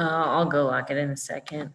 I'll go lock it in a second.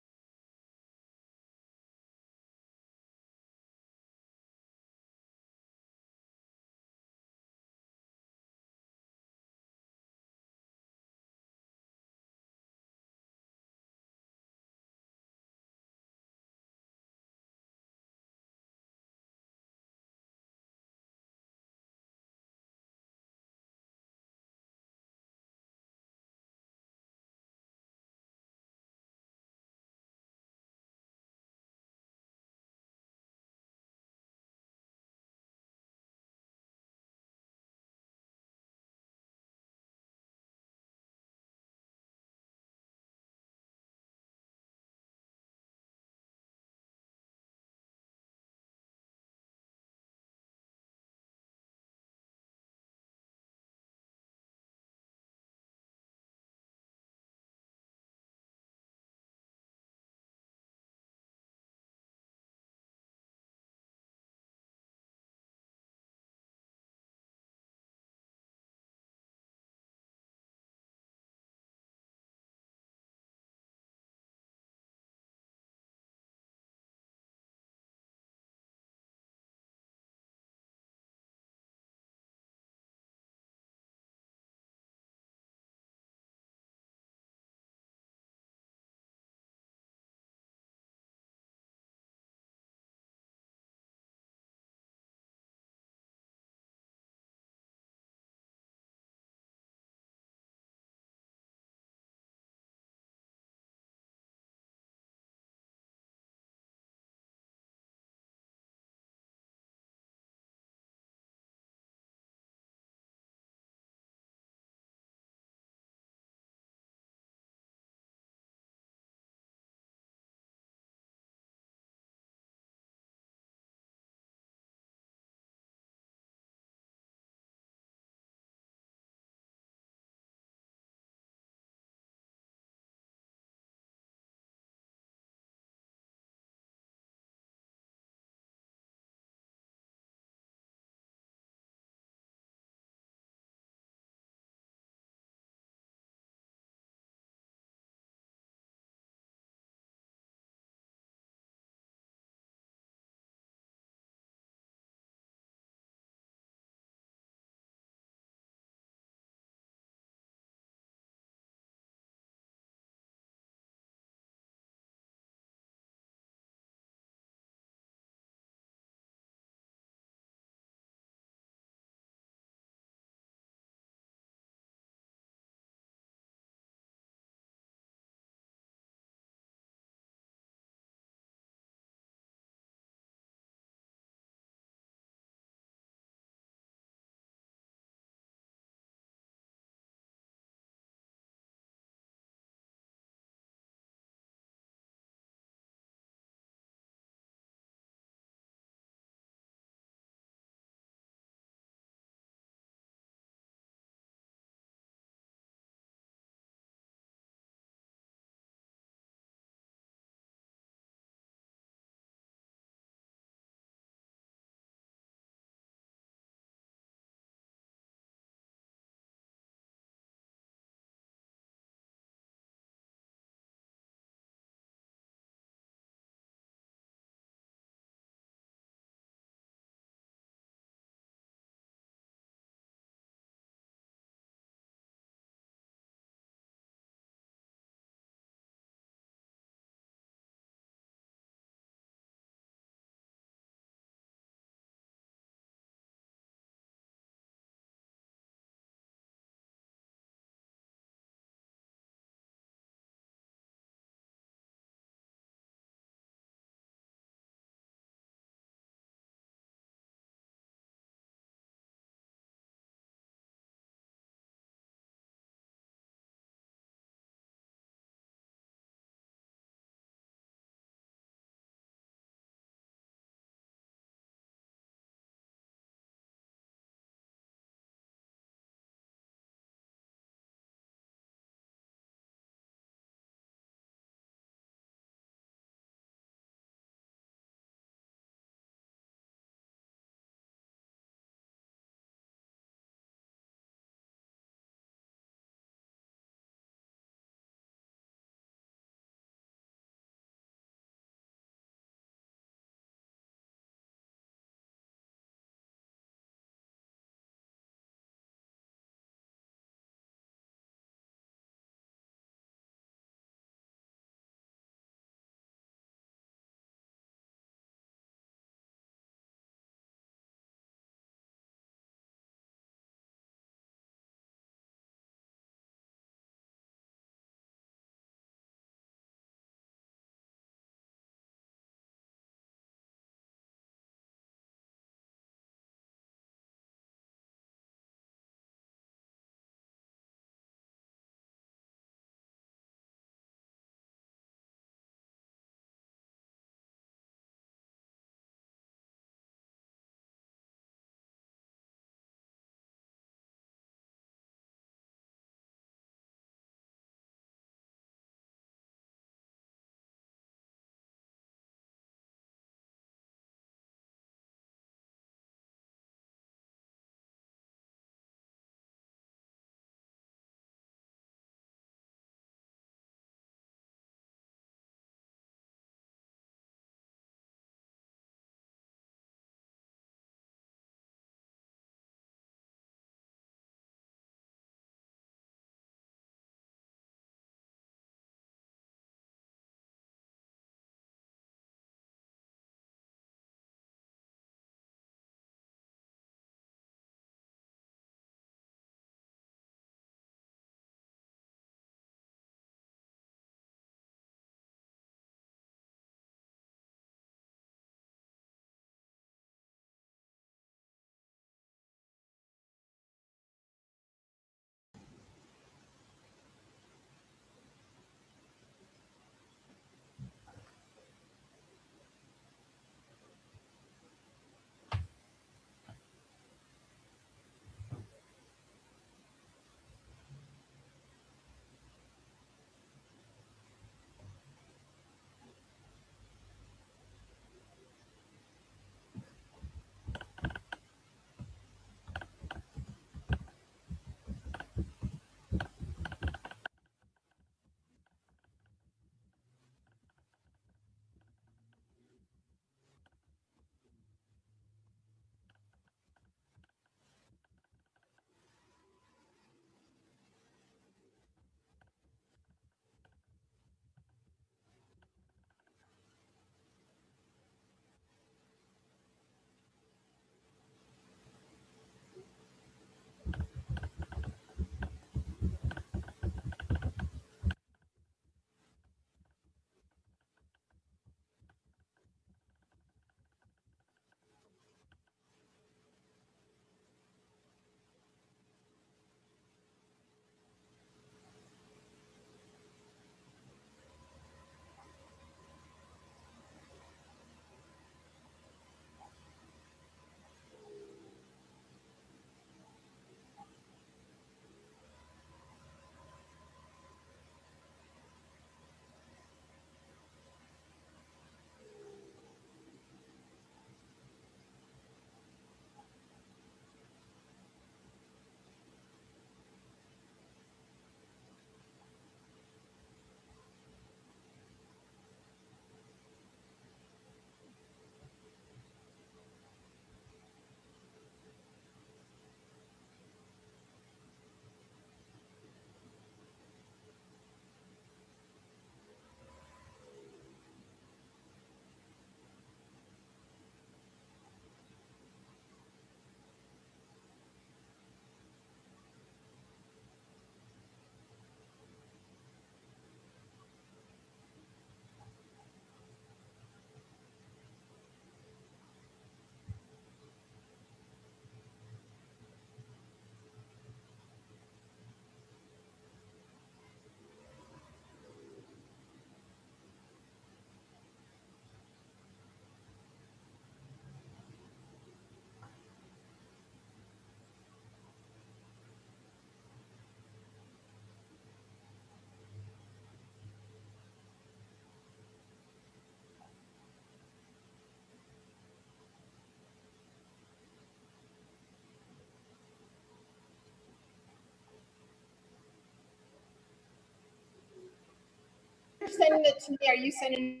sending it to me, are you sending?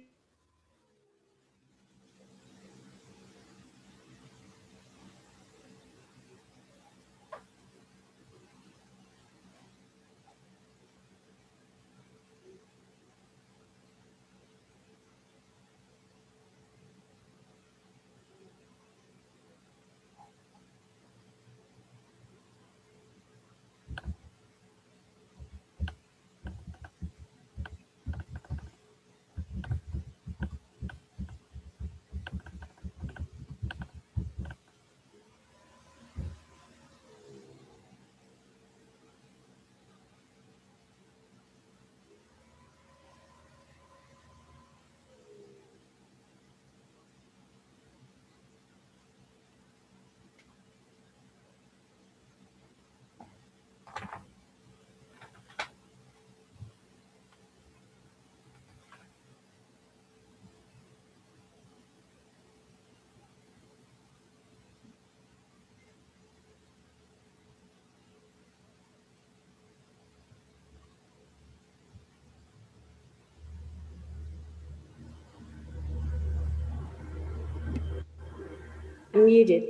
I'm muted.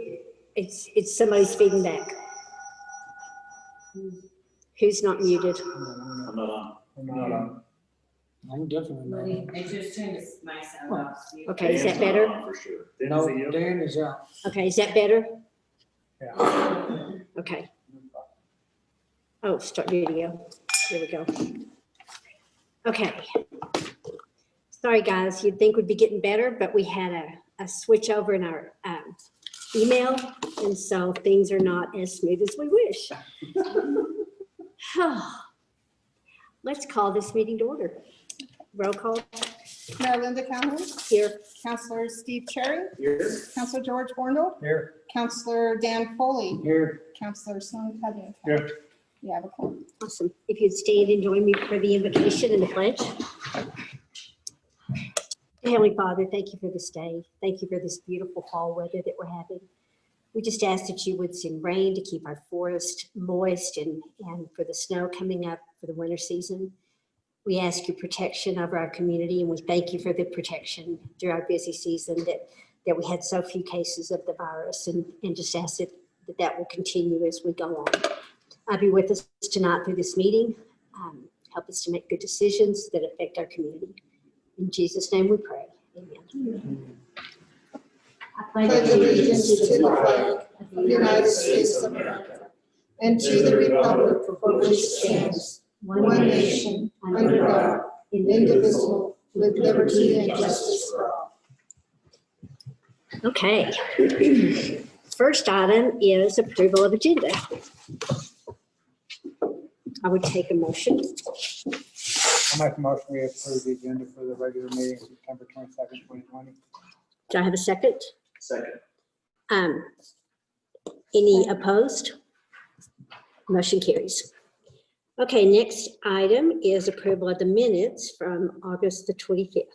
It's somebody's feeding back. Who's not muted? I'm not on. I'm not on. I'm definitely not on. I just turned my sound off. Okay, is that Dan's not better? on For sure. No, Dan is out. Okay, is that better? Yeah. Okay. Oh, start video. There we go. Okay. Sorry, guys, you'd think we'd be getting better, but we had a switch over in our email, and so things are not as smooth as we wish. Let's call this meeting to order. Roll call Mayor Linda Calhoun, here. Counselor Steve Cherry, Here. Counselor George Bornville, Here. Counselor Dan Foley, Here. Counselor Sloan Covington. Here. You have a quorum. Awesome. If you'd stand and join me for the invocation and the pledge. Heavenly Father, thank you for this day. Thank you for this beautiful fall weather that we're having. We just ask that you would send rain to keep our forest moist and for the snow coming up for the winter season. We ask your protection over our community, and we thank you for the protection through our busy season that we had so few cases of the virus, and just ask that will continue as we go on. Be with us tonight through this meeting. Help us to make good decisions that affect our community. In Jesus' name we pray. Amen. I Pledge allegiance to the flag of the United States of America and to the republic for which it stands, one nation, under God, indivisible, with liberty and justice for all. Okay. First item is approval of agenda. I would take a motion. I'll make a motion we approve the agenda for the regular meeting, September 22nd, 2020. Do I have a second? Second. Any opposed? Motion carries. Okay, next item is approval of the minutes from August the 25th.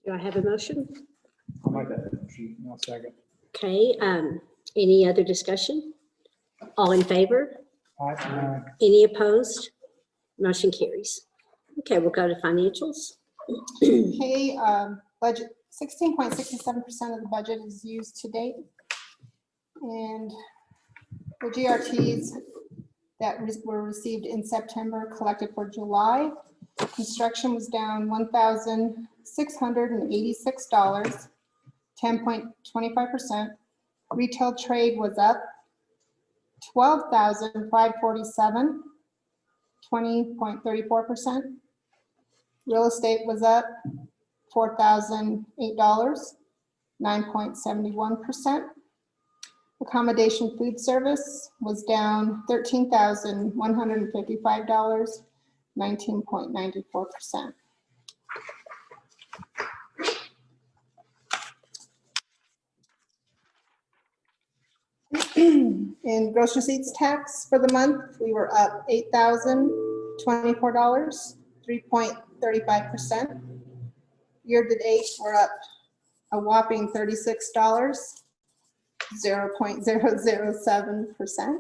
Do I have a motion? I'll make that motion. I'll second. Okay, any other discussion? All in favor? Aye. Any opposed? Motion carries. Okay, we'll go to financials. Okay, budget, 16.67% of the budget is used to date. And the GRTs that were received in September collected for July. Construction was down $1,686, 10.25%. Retail trade was up $12,547, 20.34%. Real estate was up $4,008, 9.71%. Accommodation food service was down $13,155, 19.94%. In gross receipts tax for the month, we were up $8,024, 3.35%. Year-to-date, we're up a whopping $36, 0.007%.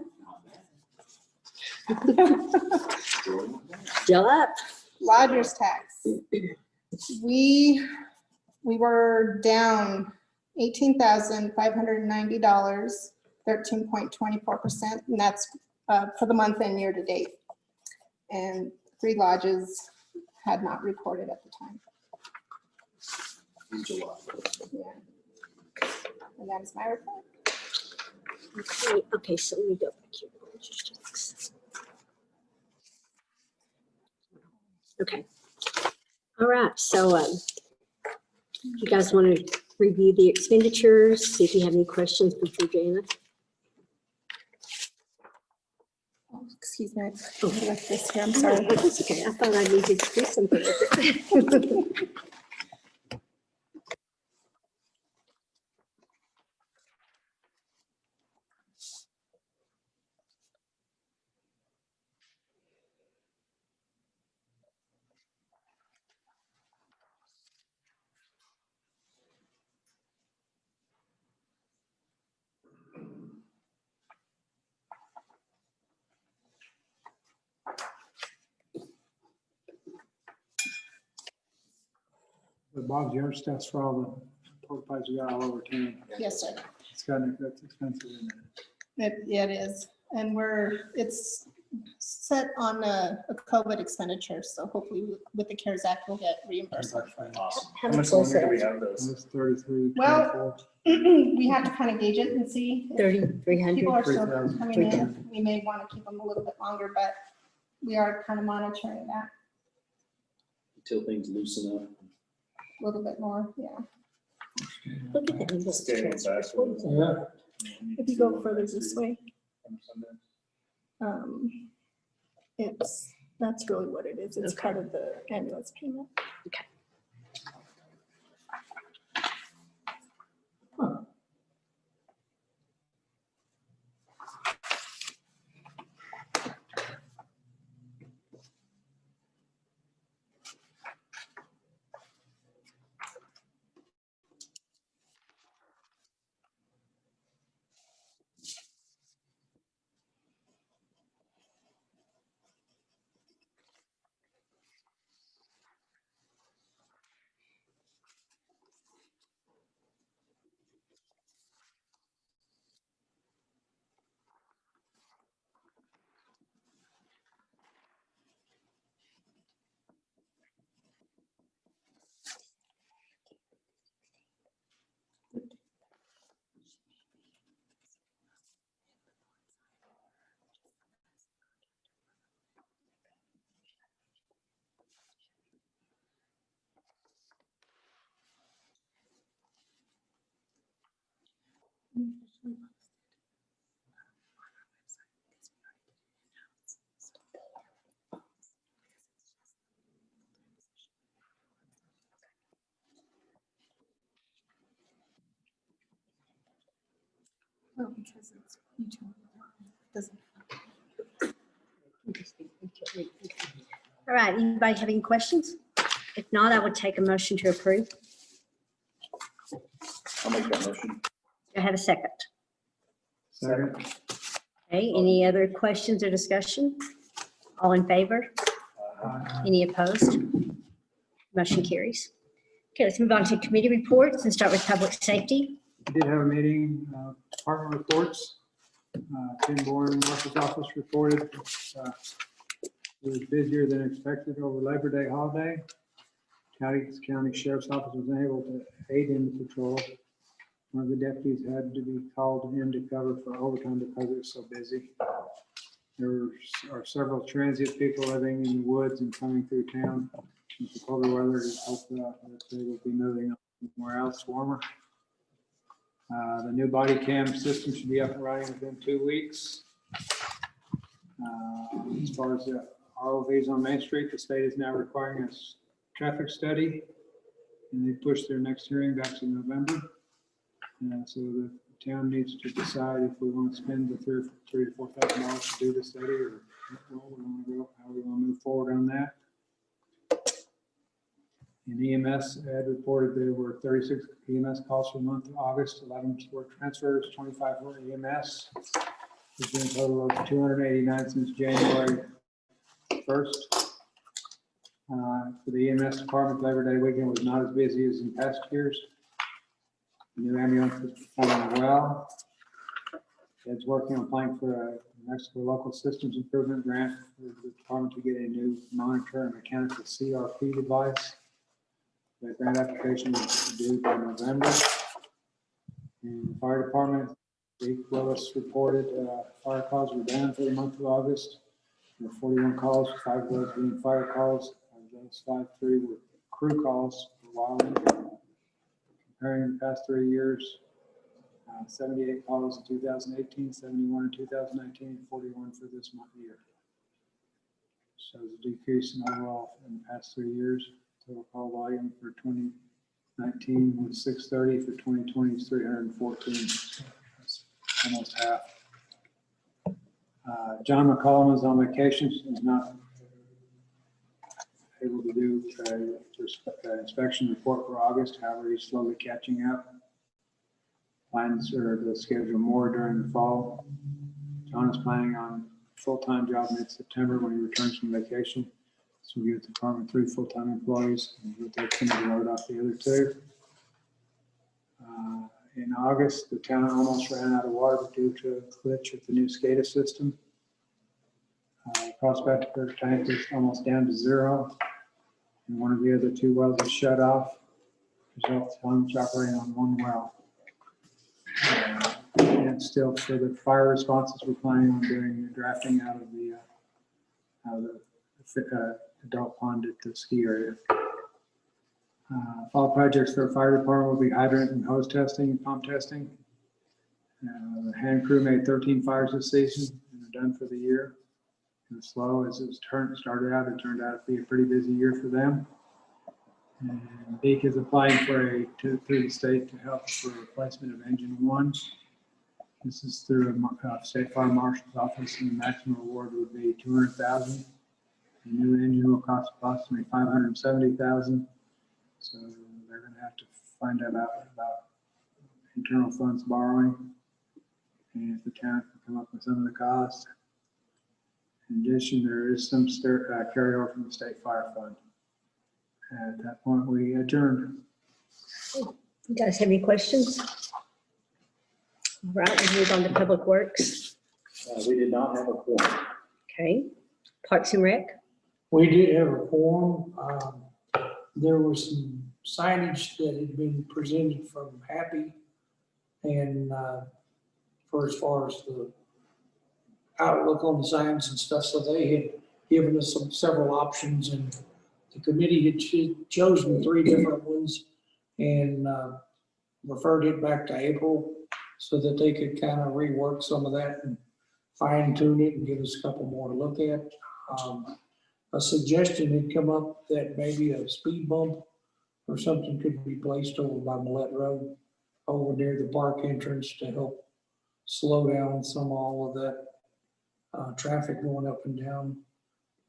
Still up. Lodger's tax. We were down $18,590, 13.24%, and that's for the month and year to date. And 3 lodges had not reported at the time. In July. Yeah. And that is my report. Okay, so let me go back here. Lodger's tax. Okay. All right, so you guys want to review the expenditures, see if you have any questions before Jana? Oh, excuse me, I left this here, I'm sorry. That's okay, I thought I needed to do something with it. But Bob, your stuff's for all the pork pies you got all over town. Yes, sir. It's that's expensive, isn't it? It is, and it's set on a COVID expenditure, so hopefully with the CARES Act, we'll get reimbursement. Awesome. How How much much was longer do we that? have those? That's 33, Well, 24. we have to kind of gauge it and see. if 3,300. People are still 3,000. coming in. We may want to keep them a little bit longer, but we are kind of monitoring that Until things loosen up. a little bit more, yeah. Look at that. ambulance Stay transfer. back. What was that? If you go further this way, that's really what it is. It's Okay. part of the ambulance payment. Okay. Well, because it's utility. Doesn't. All right, anybody have any questions? If not, I would take a motion to approve. I'll make that motion. Do I have a second? Second. Okay, any other questions or discussion? All in favor? Any opposed? Motion carries. Okay, let's move on to committee reports and start with public safety. We did have a meeting, department reports. Tim Bourne, Marshal's office reported it was busier than expected over Labor Day holiday. County Sheriff's Office was unable to aid in the patrol. One of the deputies had to be called in to cover for overtime because it was so busy. There are several transient people living in the woods and coming through town. With the colder weather, we hope that they will be moving up somewhere else warmer. The new body cam system should be up and running within 2 weeks. As far as the ROVs on Main Street, the state is now requiring a traffic study, and they pushed their next hearing back to November. So the town needs to decide if we want to spend the $3,000 to $4,000 to do the study, or what we want to go, how we want to move forward on that. In EMS, Ed reported there were 36 EMS calls for the month of August, 11 were transfers, 25 were EMS. There's been a total of 289 since January 1st. For the EMS department, Labor Day weekend was not as busy as in past years. The new ambulance is performing well. Ed's working on applying for a Mexico Local Systems Improvement Grant for the department to get a new monitor and mechanical CRP device. The grant application is due by November. And the fire department, Jake Willis reported fire calls were down for the month of August. There were 41 calls, 5 of those being fire calls. Of those 5, 3 were crew calls for wildland. Comparing the past 3 years, 78 calls in 2018, 71 in 2019, 41 for this month year. So the decrease in overall in the past 3 years. Total call volume for 2019 was 630, for 2020 is 314. That's almost half. John McCollum is on vacation, so he's not able to do an inspection report for August. However, he's slowly catching up. Plans are to schedule more during the fall. John is planning on a full-time job mid-September when he returns from vacation. So we give the department 3 full-time employees, and we'll take some of the load off the other 2. In August, the town almost ran out of water due to a glitch with the new SCADA system. Prospector tank is almost down to 0, and one of the other 2 wells is shut off. Results pumps operating on 1 well. And still for the fire responses, we're planning on doing the drafting out of the adult pond at the ski area. Fall projects for the fire department will be hydrant and hose testing and pump testing. The hand crew made 13 fires this season and they're done for the year. And slow as it started out, it turned out to be a pretty busy year for them. And Beak is applying for through the state to help for replacement of engine 1. This is through a state fire marshal's office, and the maximum award would be $200,000. The new engine will cost approximately $570,000. So they're going to have to find out about internal funds borrowing, and if the town can come up with some of the costs. In addition, there is some carryover from the state fire fund. At that point, we adjourned. You guys have any questions? All right, we'll move on to Public Works. We did not have a quorum. Okay. Parks and Rec. We did have a quorum. There was some signage that had been presented from Happy, and for as far as the outlook on the signs and stuff, so they had given us several options, and the committee had chosen 3 different ones and referred it back to April so that they could kind of rework some of that and fine tune it and give us a couple more to look at. A suggestion had come up that maybe a speed bump or something could be placed over by Millette Road, over near the park entrance, to help slow down all of that traffic going up and down.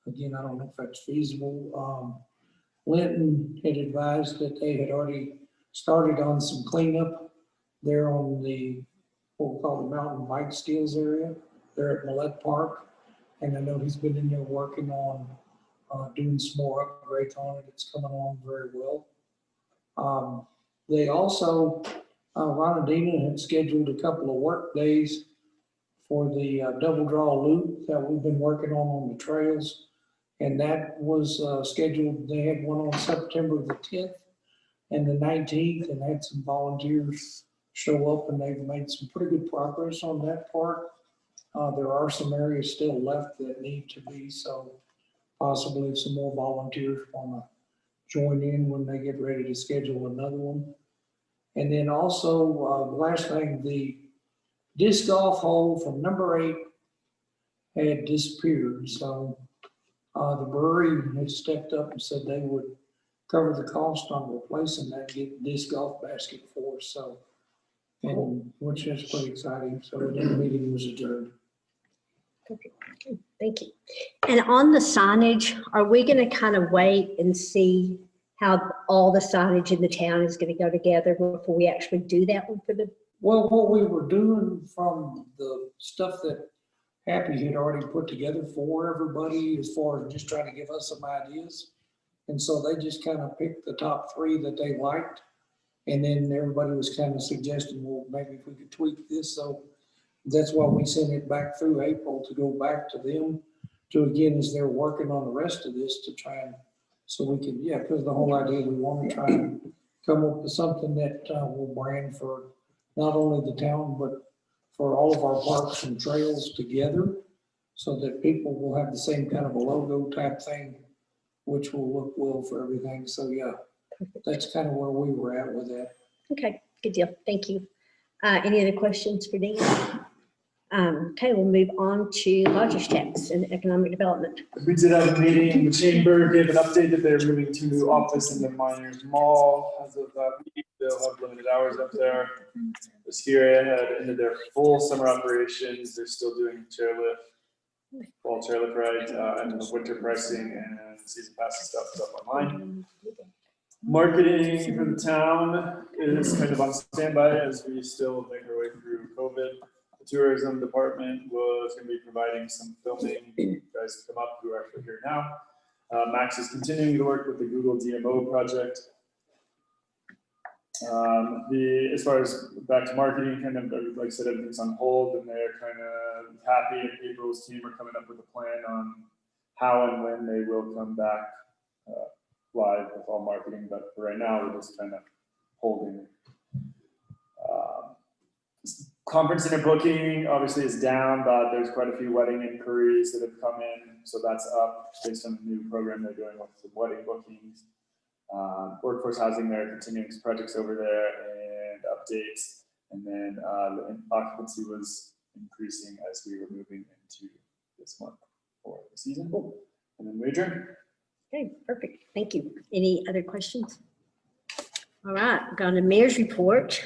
Again, I don't know if that's feasible. Linton had advised that they had already started on some cleanup there on the, what we call the mountain bike skills area there at Millette Park. And I know he's been in there working on doing some more upgrades on it. It's coming along very well. They also, Ronaldina had scheduled a couple of work days for the double draw loop that we've been working on the trails. And that was scheduled, they had one on September the 10th and the 19th, and had some volunteers show up, and they've made some pretty good progress on that part. There are some areas still left that need to be, so possibly if some more volunteers want to join in when they get ready to schedule another one. And then also, the last thing, the disc golf hole from number 8 had disappeared. So the brewery had stepped up and said they would cover the cost on replacing that, get the disc golf basket for us. So, and which is pretty exciting. So the meeting was adjourned. Okay, thank you. And on the signage, are we going to kind of wait and see how all the signage in the town is going to go together before we actually do that one for the, Well, what we were doing from the stuff that Happy had already put together for everybody as far as just trying to give us some ideas. And so they just kind of picked the top 3 that they liked. And then everybody was kind of suggesting, well, maybe if we could tweak this. So that's why we sent it back through April to go back to them to, again, as they're working on the rest of this to try and, so we can, yeah, because the whole idea, we want to try and come up with something that will brand for not only the town, but for all of our parks and trails together, so that people will have the same kind of a logo type thing, which will look well for everything. So yeah, that's kind of where we were at with that. okay, good deal. Thank you. Any other questions for Dean? Okay, we'll move on to lodgers tax and economic development. We did have a meeting in the chamber, gave an update that they're moving to a new office in the Miners Mall. As of that week, they'll have limited hours up there. This here had ended their full summer operations. They're still doing chairlift, fall chairlift ride, and then the winter pricing and season pass stuff is up online. Marketing for the town is kind of on standby as we still make our way through COVID. The tourism department was going to be providing some filming. You guys come up who are actually here now. Max is continuing to work with the Google DMO project. As far as back to marketing, kind of like I said, everything's on hold, and they're kind of happy. And April's team are coming up with a plan on how and when they will come back live with all marketing. But for right now, we're just kind of holding. Conference center booking obviously is down, but there's quite a few wedding inquiries that have come in, so that's up based on the new program they're doing with the wedding bookings. Workforce housing, they're continuing some projects over there and updates, and then the occupancy was increasing as we were moving into this month for the season. And then we adjourn. Okay, perfect. Thank you. Any other questions? All right, going to mayor's report.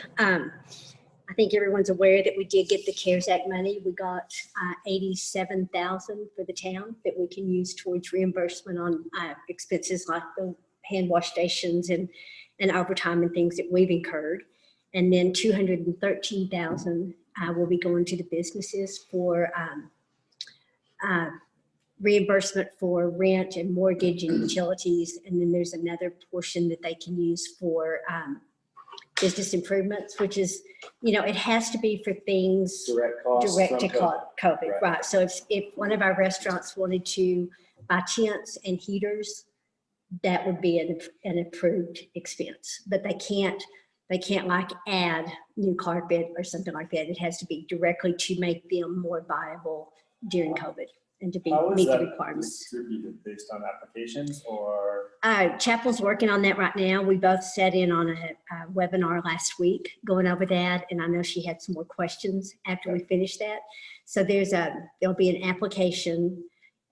I think everyone's aware that we did get the CARES Act money. We got $87,000 for the town that we can use towards reimbursement on expenses like the hand wash stations and overtime and things that we've incurred. And then $213,000 will be going to the businesses for reimbursement for rent and mortgage and utilities. And then there's another portion that they can use for business improvements, which is, you know, it has to be for things Direct costs. direct to from COVID, right? So if one of our restaurants wanted to buy tents and heaters, that would be an approved expense, but they can't like add new carpet or something like that. It has to be directly to make them more viable during COVID and to How is meet the that requirements. distributed based on applications or? Chapel's working on that right now. We both sat in on a webinar last week going over that, and I know she had some more questions after we finished that. So there'll be an application,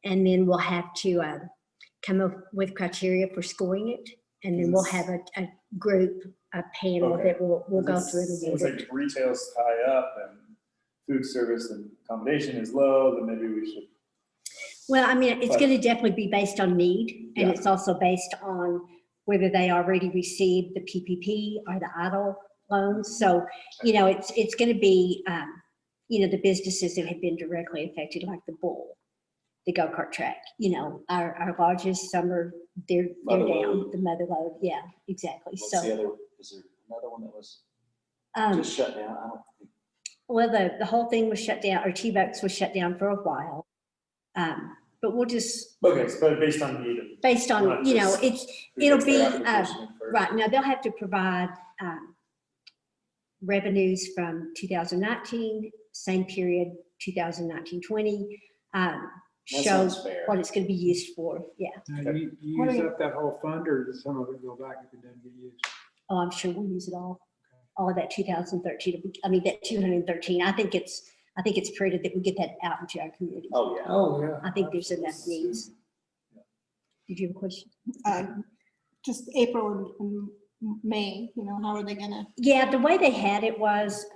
and then we'll have to come up with criteria for scoring it, and then we'll have a group, a panel Okay. that we'll go through and Seems review it. like retail's high up and food service and accommodation is low, then maybe we should. Well, I mean, it's But- going to definitely be based on need, and Yeah. it's also based on whether they already received the PPP or the idle loans. So, you know, it's going to be, you know, the businesses that have been directly affected, like the Bull, the go-kart track, you know, our largest summer, they're Mother down, Lode. the Mother Lode, yeah, exactly. What's the So, other, is there another one that was um, just shut down? I don't think. well, the whole thing was shut down, or T-Bucks was shut down for a while. But we'll just, Okay, so but based on need. based on, Not you know, just who it'll gets their be, application in first. right, now they'll have to provide revenues from 2019, same period, 2019-20, That show sounds fair. what it's going to be used for, yeah. Now, you What do use you- up that whole fund, or does some of it go back if it doesn't get used? Oh, I'm sure we'll use it all of that 2013, I mean, that 213, I think it's prudent that we get that out into our community. Oh, yeah. Oh, yeah. I think there's enough needs. Did you have a question? Just April and May, you know, how are they gonna? Yeah, the way they had it was,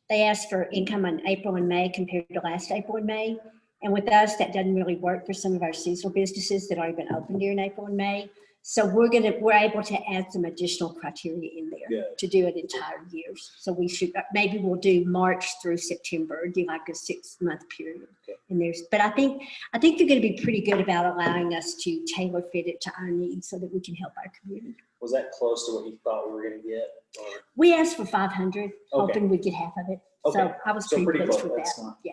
they asked for income in April and May compared to last April and May. And with us, that doesn't really work for some of our seasonal businesses that aren't even open during April and May. So we're able to add some additional criteria in there Good. to do an entire year. So we should, maybe we'll do March through September, do like a 6-month period. Okay. And but I think they're going to be pretty good about allowing us to tailor fit it to our needs so that we can help our community. Was that close to what you thought we were gonna get? Or, We asked for 500, hoping we'd get half of it. So Okay. I was so pretty pretty pleased close, with that's that. not Yeah.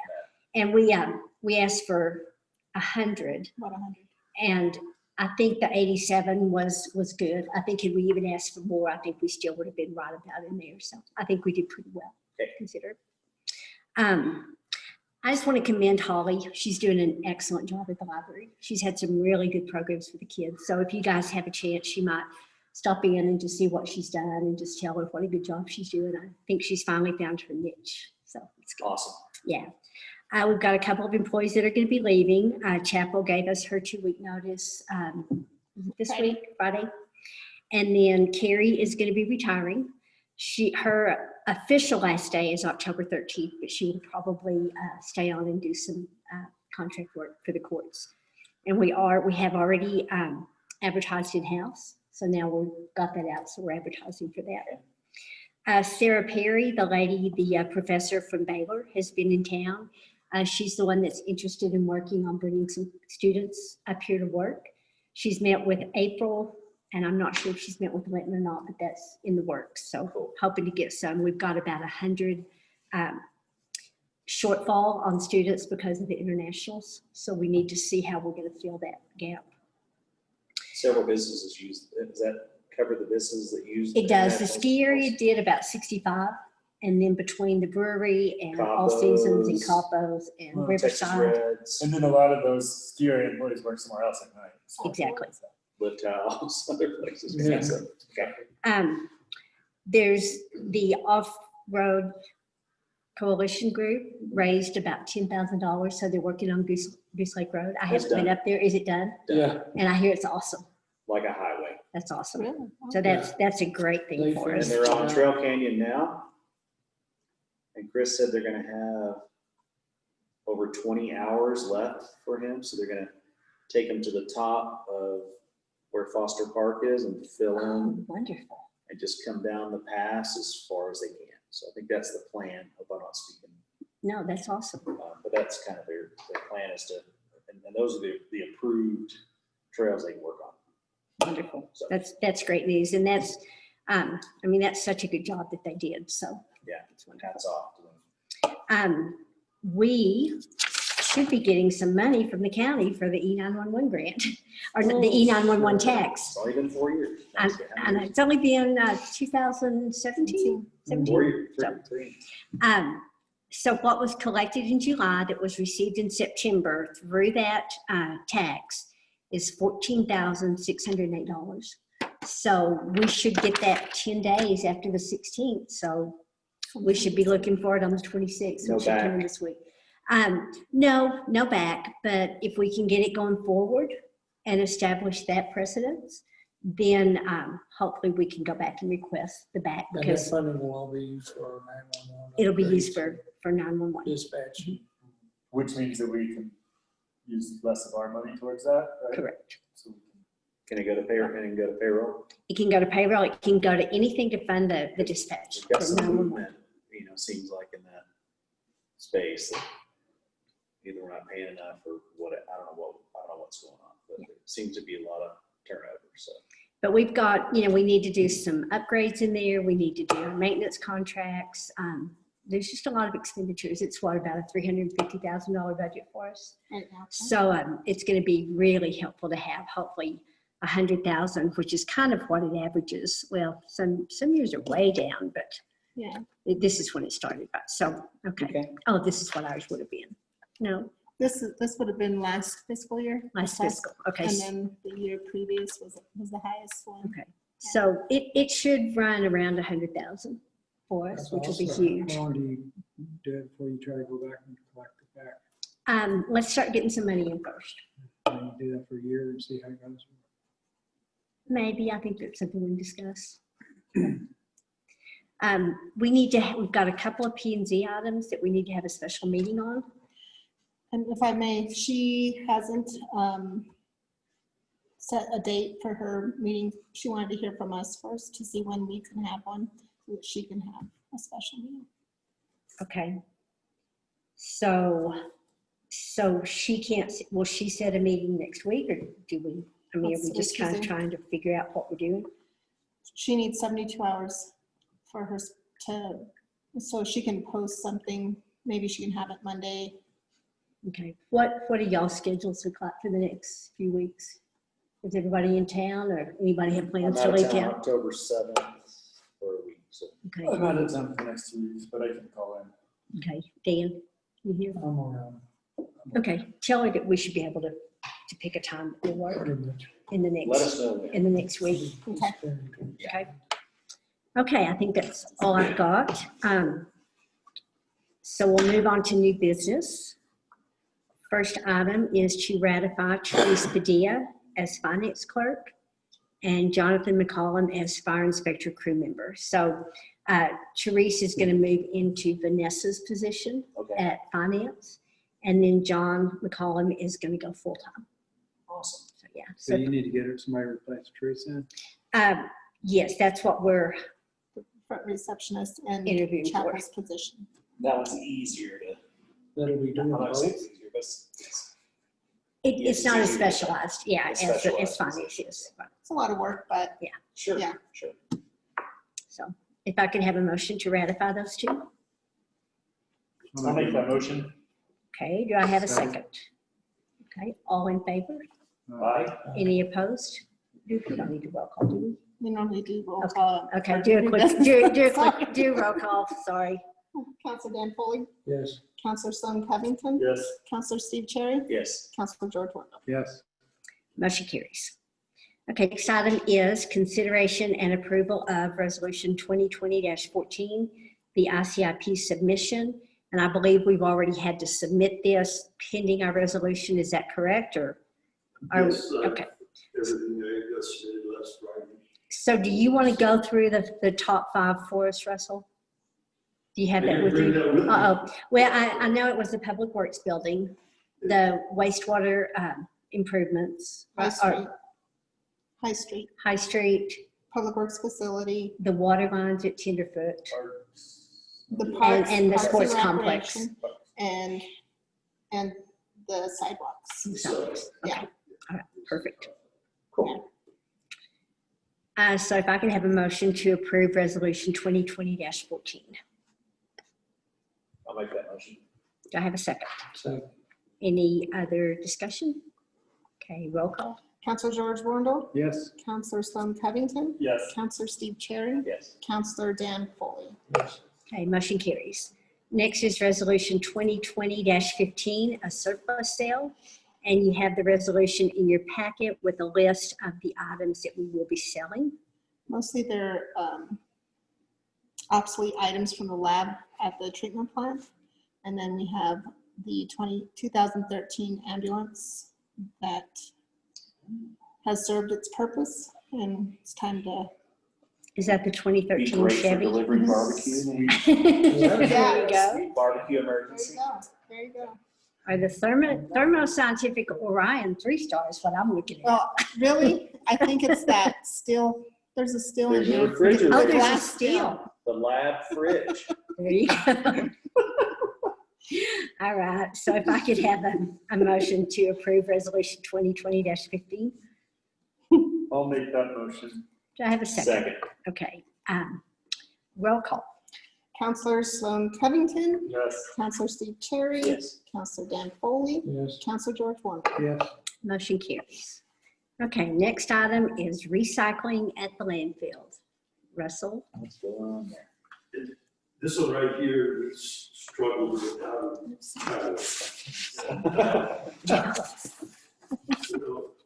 bad. And we asked for 100, About 100. and I think the 87 was good. I think had we even asked for more, I think we still would have been right about in there. So I think we did pretty well, Okay. considered. I just want to commend Holly. She's doing an excellent job at the library. She's had some really good programs for the kids. So if you guys have a chance, she might stop in and just see what she's done and just tell her what a good job she's doing. I think she's finally found her niche. So it's good. Awesome. Yeah. We've got a couple of employees that are going to be leaving. Chapel gave us her 2-week notice this Friday. week, Friday. And then Carrie is going to be retiring. Her official last day is October 13th, but she will probably stay on and do some contract work for the courts. And we have already advertised in-house. So now we've got that out, so we're advertising for that. Sarah Perry, the professor from Baylor, has been in town. She's the one that's interested in working on bringing some students up here to work. She's met with April, and I'm not sure if she's met with Linton or not, but that's in the works. So Cool. hoping to get some. We've got about 100 shortfall on students because of the internationals. So we need to see how we're going to fill that gap. Several businesses use, does that cover the businesses that use? It does. The international ski area schools? did about 65. And then between the brewery and All Seasons and Coppos and Well, Texas Riverside. Reds, And then a lot of those ski area employees work somewhere else at night. so- Exactly. Lift House, other places. Yeah. So, okay. There's the Off-Road Coalition Group raised about $10,000. So they're working on Goose Lake Road. I That's haven't been done. up there. Is it done? Yeah. And I hear it's awesome. Like a highway. That's awesome. Really? So that's a great thing They for And us. they're on Trail Canyon now. And Chris said they're gonna have over 20 hours left for him, so they're gonna take him to the top of where Foster Park is and fill in Oh, wonderful. and just come down the pass as far as they can. So I think that's the plan. Hope I'm not speaking, No, that's awesome. but that's kind of their plan is to, and those are the approved trails they can work on. Wonderful. So, That's great news. And that's, that's such a good job that they did. So yeah, it's wonderful. hats off to them. We should be getting some money from the county for the E911 grant, or the E911 tax. It's only been 4 years. And it's only been 2017, 4 17. years, So, three. So what was collected in July that was received in September through that tax is $14,608. So we should get that 10 days after the 16th. So we should be looking for it on the 26th. No It should come in back. this week. No back, but if we can get it going forward and establish that precedence, then hopefully we can go back and request the back And that because funding will all be used for 911. it'll be used upgrades, for 911. Dispatch. Which means that we can use less of our money towards that, right? Correct. So we can- Can it go to payroll? Can it go to payroll? It can go to payroll, it can go to anything to fund the dispatch. We've got for some 911. movement, seems like in that space. That either we're not paying enough or what, I don't know what's going on, but there seems to be a lot of turnover, so. But we've got, we need to do some upgrades in there. We need to do maintenance contracts. There's just a lot of expenditures. It's about a $350,000 budget for us. So it's going to be really helpful to have hopefully 100,000, which is kind of what it averages. Well, some years are way down, but Yeah. this is when it started. So, okay. Oh, this is what ours would have been. No, This would have been last fiscal year. last fiscal. Okay. And then the year previous was the highest one. Okay. So it should run around 100,000 for us, That's which will be awesome. huge. How long do you do it before you try to go back and collect it back? Let's start getting some money in first. And you do that for a year and see how it goes. Maybe, I think that's something we can discuss. We've got a couple of P&Z items that we need to have a special meeting on. And if I may, she hasn't set a date for her meeting. She wanted to hear from us first to see when we can have one, so that she can have a special meeting. Okay. So she can't, will she set a meeting next week, or do we, I mean, are Let's we see, just kind of Tuesday. trying to figure out what we're doing? She needs 72 hours for her to, so she can post something. Maybe she can have it Monday. Okay. What are y'all schedules look like for the next few weeks? Is everybody in town, or anybody have I'm plans out to of leave town town? October 7th for a week, so. Okay. I'm out of town for the next 2 weeks, but I can call in. Okay. Dan, you here? I'm around. Okay. Tell her that we should be able to pick a time that will work Pretty much. in the Let next, us know when. in the next week. Okay. Okay. Okay, I think that's all I've got. So we'll move on to new business. First item is to ratify Therese Padilla as finance clerk and Jonathan McCollum as fire inspector crew member. So Therese is going to move into Vanessa's position Okay, at finance, and then John McCollum is going to go full-time. awesome. So yeah. So you need to get her somebody to replace Teresa. Yes, that's what we're Front receptionist and interviewing for. Chapel's position. That one's easier to, That'll be doing I'm not saying both. it's easier, but it's- It's not as It's easier. specialized, yeah, It's as specialized finance position. is. It's a lot of work, but sure, Yeah. sure. So if I could have a motion to ratify those two. I'll make that motion. Okay, do I have a Second. second? Okay, all in favor? Aye. Any opposed? We don't need to roll call, do we? we normally do roll Okay. call. Okay, for do a new quick, business. do a roll call, sorry. Counselor Dan Foley, Yes. Counselor Sloan Covington, Yes. Counselor Steve Cherry, Yes, Counselor George Wondell. Yes. Motion carries. Okay, next item is consideration and approval of resolution 2020-14, the ICIP submission. And I believe we've already had to submit this pending our resolution. Is that correct, or? Yes, Okay, everything I got submitted last Friday. so do you want to go through the top 5 for us, Russell? Do you have that with you? Bring that with me. Uh-oh. Well, I know it was the Public Works Building, the wastewater improvements, High or Street, High Street, High Street, Public Works Facility, the water lines at Tenderfoot, the and, parks. and the Parks sports complex. Recreation, And the sidewalks. So, Yeah. okay, all right, perfect. cool. So if I can have a motion to approve resolution 2020-14. I'll make that motion. Do I have a second? So, Any other discussion? Okay, roll call. Counselor George Wondell, Yes. Counselor Sloan Covington, Yes. Counselor Steve Cherry, Yes, Counselor Dan Foley. yes. Okay, motion carries. Next is resolution 2020-15, a surplus sale. And you have the resolution in your packet with a list of the items that we will be selling. Mostly they're obsolete items from the lab at the treatment plant. And then we have the 2013 ambulance that has served its purpose, and it's time to. Is that the be 2013 great for Chevy? delivering barbecue, maybe. There Yeah. you go. Sweet barbecue There you emergency. go. There you go. Or the Thermo Scientific Orion 3-star is what I'm looking at. Well, really, I think it's that still. There's a still in There's a here. refrigerator. Oh, The there's a glass steel. The lab fridge. There you go. All right, so if I could have a motion to approve resolution 2020-15. I'll make that motion. Do I have a second? Second. Okay, roll call. Counselor Sloan Covington, Yes. Counselor Steve Cherry, Yes, Counselor Dan Foley, Yes. Counselor George Wondell. Yes. Motion carries. Okay, next item is recycling at the landfill. Russell? what's going on there? This one right here, we struggled with how to.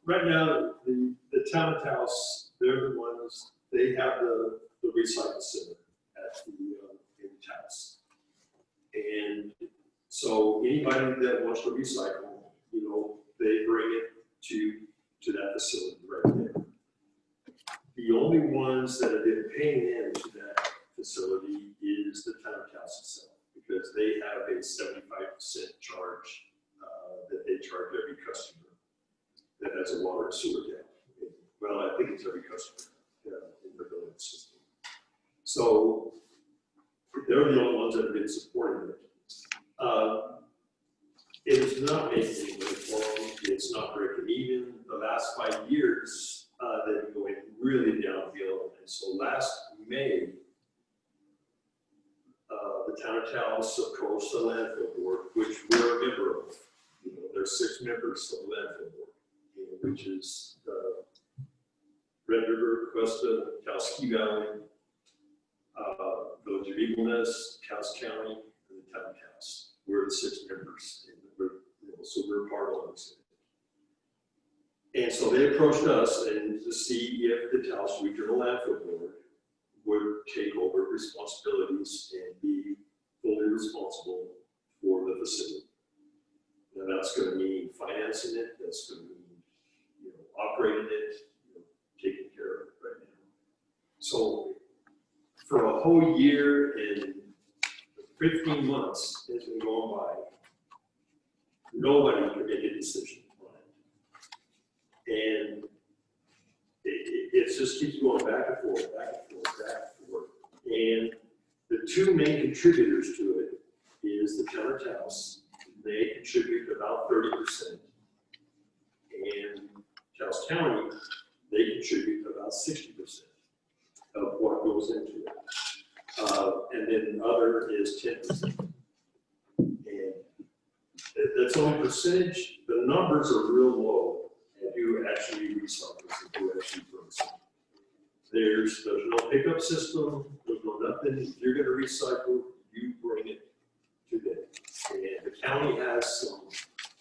Right now, the townhouse, they're the ones, they have the recycle center at the house. And so anybody that wants to recycle, they bring it to that facility right there. The only ones that have been paying into that facility is the townhouse itself, because they have a 75% charge that they charge every customer that has a water and sewer tank. cleans every customer in their billing system. So they're the only ones that have been supporting it. It is not making any money for them. It's not breaking even. The last 5 years, they've been going really downhill. And so last May, the town of Taos approached the landfill board, which we're a member of. You know, there's 6 members of the landfill board, you know, which is Red River, Cuesta, Taos Ski Valley, Village of Eagle Nest, Taos County, and the town of Taos. We're the 6 members, and we're, you know, so we're part of this. And so they approached us and to see if the Taos Regional Landfill Board would take over responsibilities and be fully responsible for the facility. Now that's going to mean financing it, that's going to mean, you know, operating it, you know, taking care of it right now. So for a whole year and 15 months has been going by, nobody could make a decision on it. And it just keeps going back and forth, back and forth, back and forth. And the 2 main contributors to it is the town of Taos. They contribute about 30%. And Taos County, they contribute about 60% of what goes into it. And then other is 10%. And that's only percentage. The numbers are real low if you actually recycle, if you actually bring something. There's no pickup system, there's no nothing. If you're going to recycle, you bring it to them. And the county has some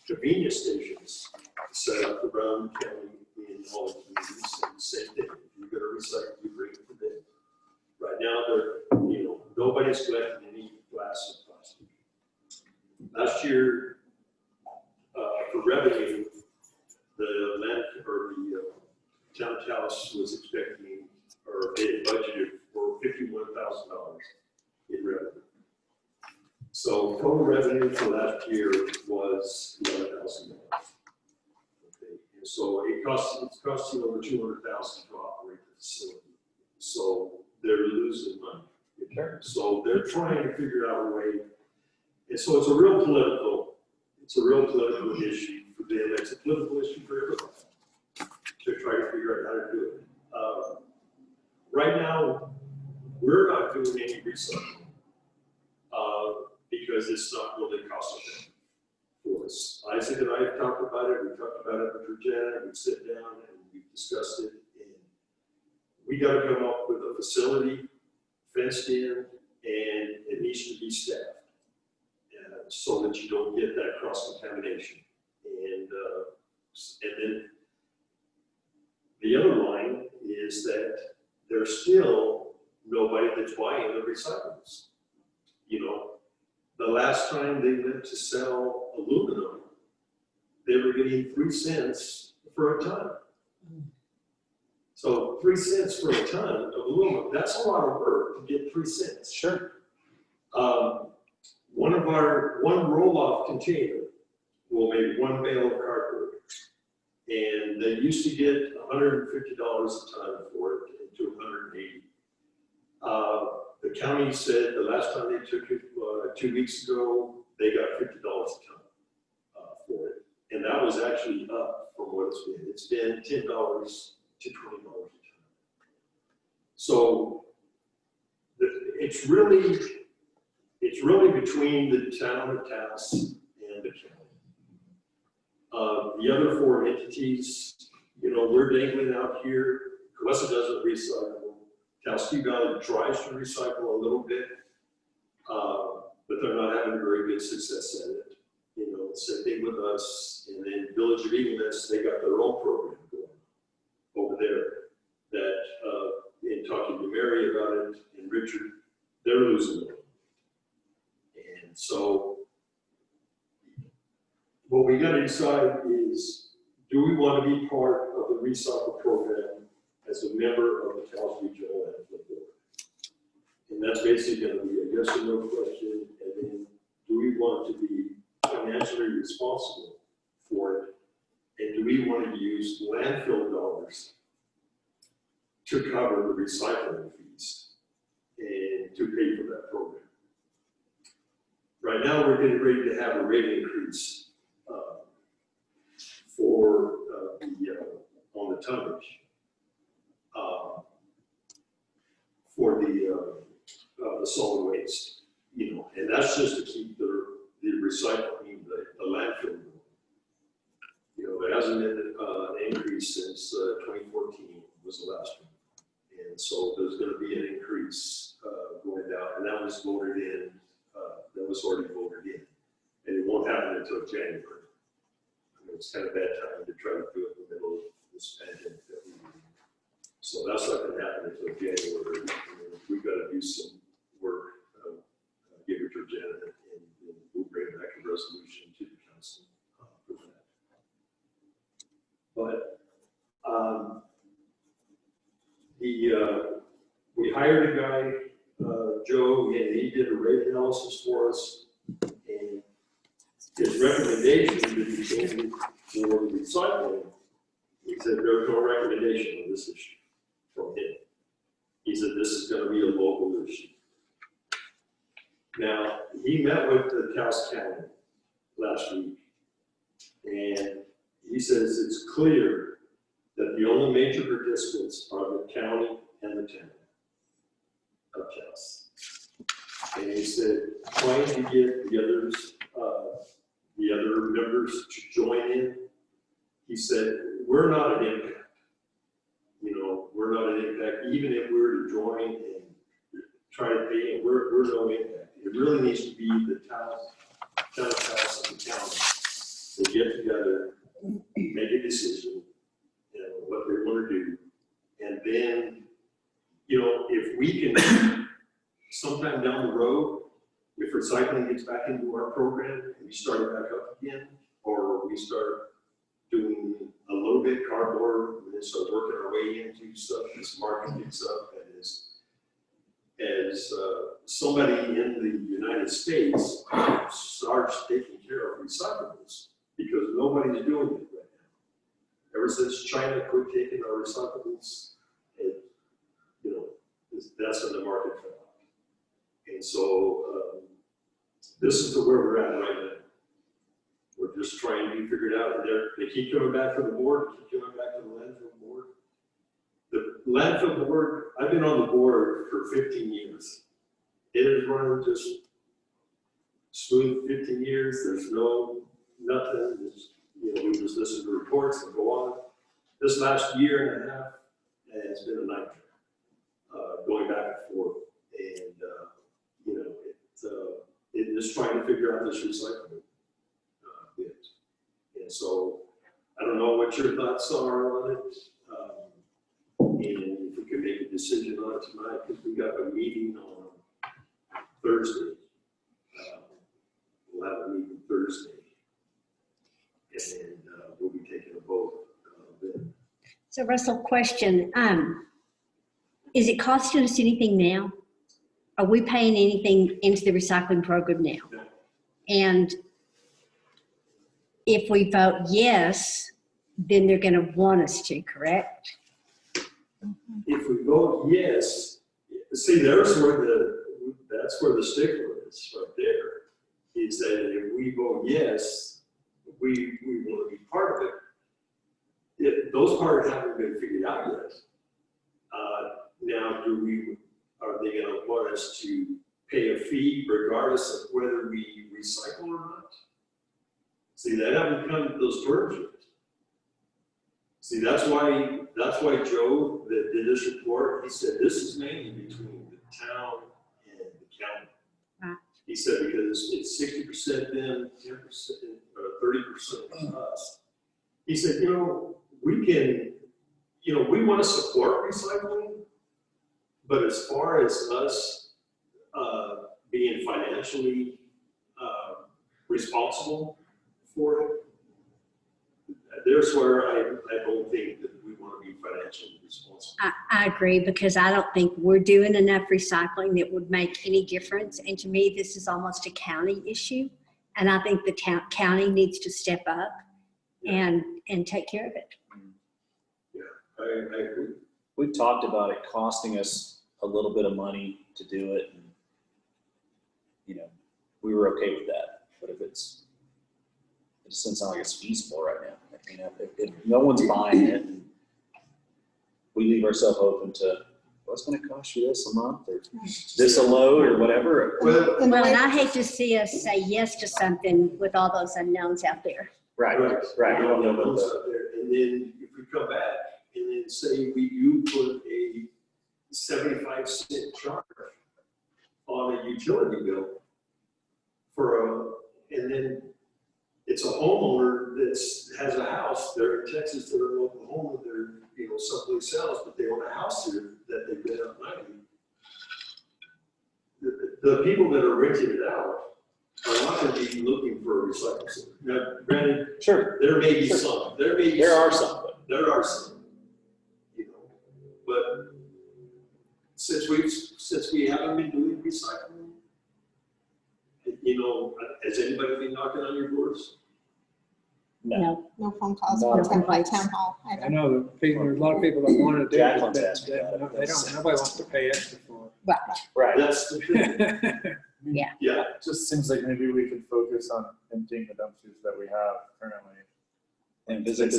convenience stations set up around the county in all the communities, and the same thing. If you're going to recycle, you bring it to them. Right now, they're, you know, nobody's collecting any glass and plastic. Last year, for revenue, the land or the town of Taos was expecting, or they had budgeted for $51,000 in revenue. So total revenue for last year was $11,000. Okay, and so it's costing over $200,000 to operate the facility. So they're losing money. Okay? So they're trying to figure out a way. And so it's a real political issue for them. It's a political issue for everybody to try to figure out how to do it. Right now, we're not doing any recycling because it's not really cost effective for us. Isaac and I have talked about it. We talked about it with Regina. We sit down and we discussed it. And we got to come up with a facility fenced in, and it needs to be staffed so that you don't get that cross contamination. And then the other line is that there's still nobody that's buying the recyclables. You know, the last time they went to sell aluminum, they were getting 3 cents for a ton. So 3 cents for a ton of aluminum, that's a lot of work to get 3 cents. Sure. One roll-off container will make 1 bale of cardboard. And they used to get $150 a ton for it to $180. The county said the last time they took it 2 weeks ago, they got $50 a ton for it. And that was actually up from what it's been. It's been $10 to $20 a ton. So it's really between the town of Taos and the county. The other 4 entities, you know, we're dangling out here. Cuesta doesn't recycle. Taos Ski Valley tries to recycle a little bit, but they're not having very good success at it. You know, same thing with us. And then Village of Eagle Nest, they got their own program going over there that, in talking to Mary about it and Richard, they're losing money. And so what we got to decide is, do we want to be part of the recycle program as a member of the Taos Regional Landfill Board? And that's basically going to be a yes or no question. And then, do we want to be financially responsible for it? And do we want to use landfill dollars to cover the recycling fees and to pay for that program. Right now, we're getting ready to have a rate increase for on the tonnage for the solid waste, you know, and that's just to keep the recycling, the landfill. You know, there hasn't been an increase since 2014 was the last one. And so there's going to be an increase going down, and that was voted in, that was already voted in. And it won't happen until January. I mean, it's kind of bad time to try to do it in the middle of this pandemic that we're in. So that's not going to happen until January. And we've got to do some work, give it to Janet, and we'll bring back a resolution to the council for that. But we hired a guy, Joe, and he did a rate analysis for us. And his recommendation that he came for recycling, he said there's no recommendation on this issue from him. He said this is going to be a local issue. Now, he met with the Taos County last week, and he says it's clear that the only major participants are the county and the town of Taos. And he said, trying to get the other members to join in, he said, we're not an impact. You know, we're not an impact. Even if we were to join and try to pay, we're no impact. It really needs to be the town of Taos and the county to get together, make a decision, you know, what they want to do. And then, you know, if we can, sometime down the road, if recycling gets back into our program and we start it back up again, or we start doing a little bit cardboard and then start working our way into stuff, this market picks up, and as somebody in the United States starts taking care of recyclables, because nobody's doing it right now. Ever since China quit taking our recyclables, you know, that's when the market fell out. And so this is where we're at right now. We're just trying to figure it out. And they keep coming back to the board, keep coming back to the landfill board. The landfill board, I've been on the board for 15 years. It has run just smooth 15 years. There's nothing. You know, we just listen to reports and go on. This last year and a half has been a nightmare, going back and forth. And, you know, it is trying to figure out this recycling bit. And so I don't know what your thoughts are on it. And if we can make a decision on it tonight, because we got a meeting on Thursday. We'll have a meeting Thursday. And we'll be taking a vote then. So Russell, question, is it costing us anything now? Are we paying anything into the recycling program now? No. And if we vote yes, then they're going to want us to, correct? If we vote yes, see, that's where the stickler is right there. Is that if we vote yes, we want to be part of it. Those parts haven't been figured out yet. Now, are they going to want us to pay a fee regardless of whether we recycle or not? See, they haven't come to those terms yet. See, that's why Joe that did this report, he said this is mainly between the town and the county. Right. He said because it's 60% them, 10% or 30% us. He said, you know, we can, you know, we want to support recycling, but as far as us being financially responsible for it, there's where I don't think that we want to be financially responsible. I agree, because I don't think we're doing enough recycling that would make any difference. And to me, this is almost a county issue. And I think the county needs to step up and take care of it. Yeah, I agree. we've talked about it costing us a little bit of money to do it. And, you know, we were okay with that, but if it just doesn't sound like it's feasible right now. You know, if no one's buying it, and we leave ourselves open to, what's gonna cost you this a month, or this a load, or whatever. Well, And the Well, way- and I hate to see us say yes to something with all those unknowns out there. Right, right. We don't know what Those the, out there. And then if we come back and then say we do put a 75-cent charge on a utility bill and then it's a homeowner has a house, they're in Texas, they're in Oklahoma, they're, someplace else, but they own a house here that they rent out nightly. The people that are renting it out are not gonna be looking for a recycling center. Now, granted, sure, there may be Sure. some, there are some, but there are some, but since we haven't been doing recycling, has anybody been knocking on your doors? No, No phone calls No. from town hall I either. know that there's a lot of people that want to do it. Jacqueline's but asking about it. They don't, nobody wants to pay extra for right. right. That's the thing, Yeah. yeah. It just seems like maybe we could focus on emptying the dumpsters that we have currently. And visit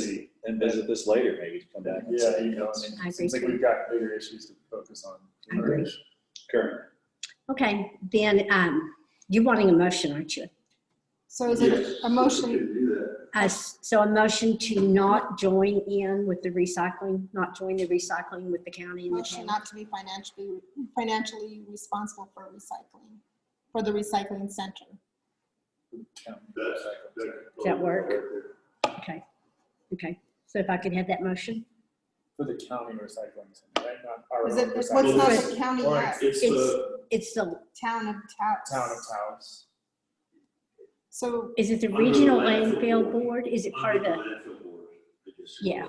this later, maybe to come back and Yeah, say, I mean, I it agree seems like too. we've got bigger issues to focus on. I agree. current. Okay, then, you're wanting a motion, aren't you? So is it Yes, a We motion, can do that. So a motion to not join in with the recycling, not join the recycling with the county and the motion town? not to be financially responsible for recycling, for the recycling center? Does that work? Okay, okay. So if I could have that motion? For the county recycling center, right? Not our Is own it, what's recycling not center. the county Or yet? It's the, It's the, Town of Taos. Town of Taos. So is it the Under the regional landfill landfill board. board? Is it part of the, landfill board. I guess. Yeah.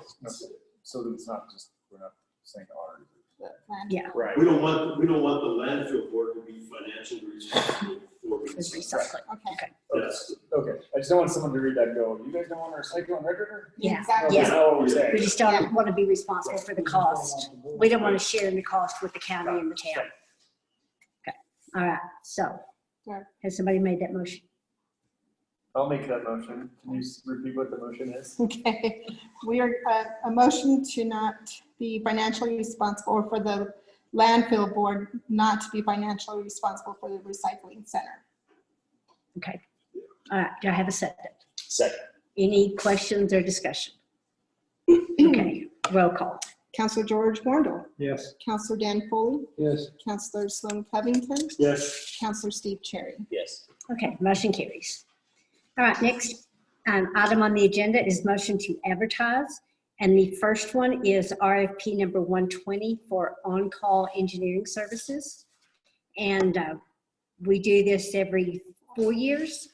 So that it's not just, we're not saying ours. the land- yeah, Right. We don't want the landfill board to be financially responsible for the recycling. recycling? Okay. That's the Okay, I just don't want someone to read that and go, you guys don't want to recycle on Red River? Yeah. Exactly. That's not what we're We saying. just don't want to be responsible for the cost. We don't want to share in the cost with the county and the town. Okay, all right, so, Sure. has somebody made that motion? I'll make that motion. Can you repeat what the motion is? Okay, we are, a motion to not be financially responsible, or for the landfill board not to be financially responsible for the recycling center. Okay, all right, do I have a second? Second. Any questions or discussion? Okay, roll call. Counselor George Wondell, Yes. Counselor Dan Foley, Yes. Counselor Sloan Covington, Yes. Counselor Steve Cherry. Yes. Okay, motion carries. All right, next item on the agenda is motion to advertise. And the first one is RFP number 120 for on-call engineering services. And we do this every 4 years.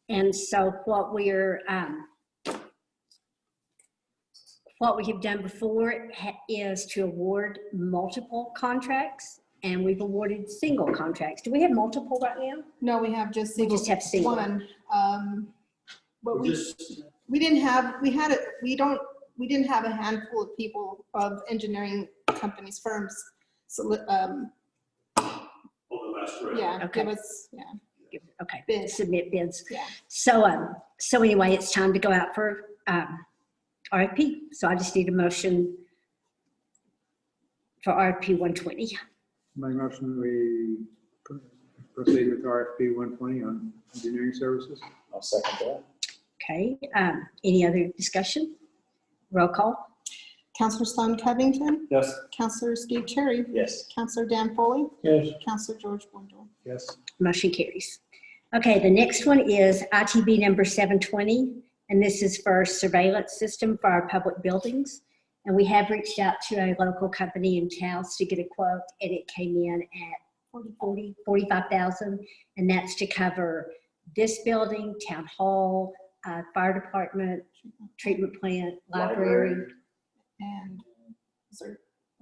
And so what we have done before is to award multiple contracts, and we've awarded single contracts. Do we have multiple right now? No, we have just We single. just have single. One. But We we just, didn't have, we didn't have a handful of people of engineering companies, firms. So, on the last round. yeah, Okay. give us, yeah, Okay, bids. submit bids. Yeah. So anyway, it's time to go out for RFP. So I just need a motion for RFP 120. My motion, we proceed with RFP 120 on engineering services. I'll second that. Okay, any other discussion? Roll call. Counselor Sloan Covington, Yes. Counselor Steve Cherry, Yes. Counselor Dan Foley, Yes. Counselor George Wondell. Yes. Motion carries. Okay, the next one is ITB number 720, and this is for surveillance system for our public buildings. And we have reached out to a local company in Taos to get a quote, and it came in at $45,000, and that's to cover this building, town hall, fire department, treatment plant, library. And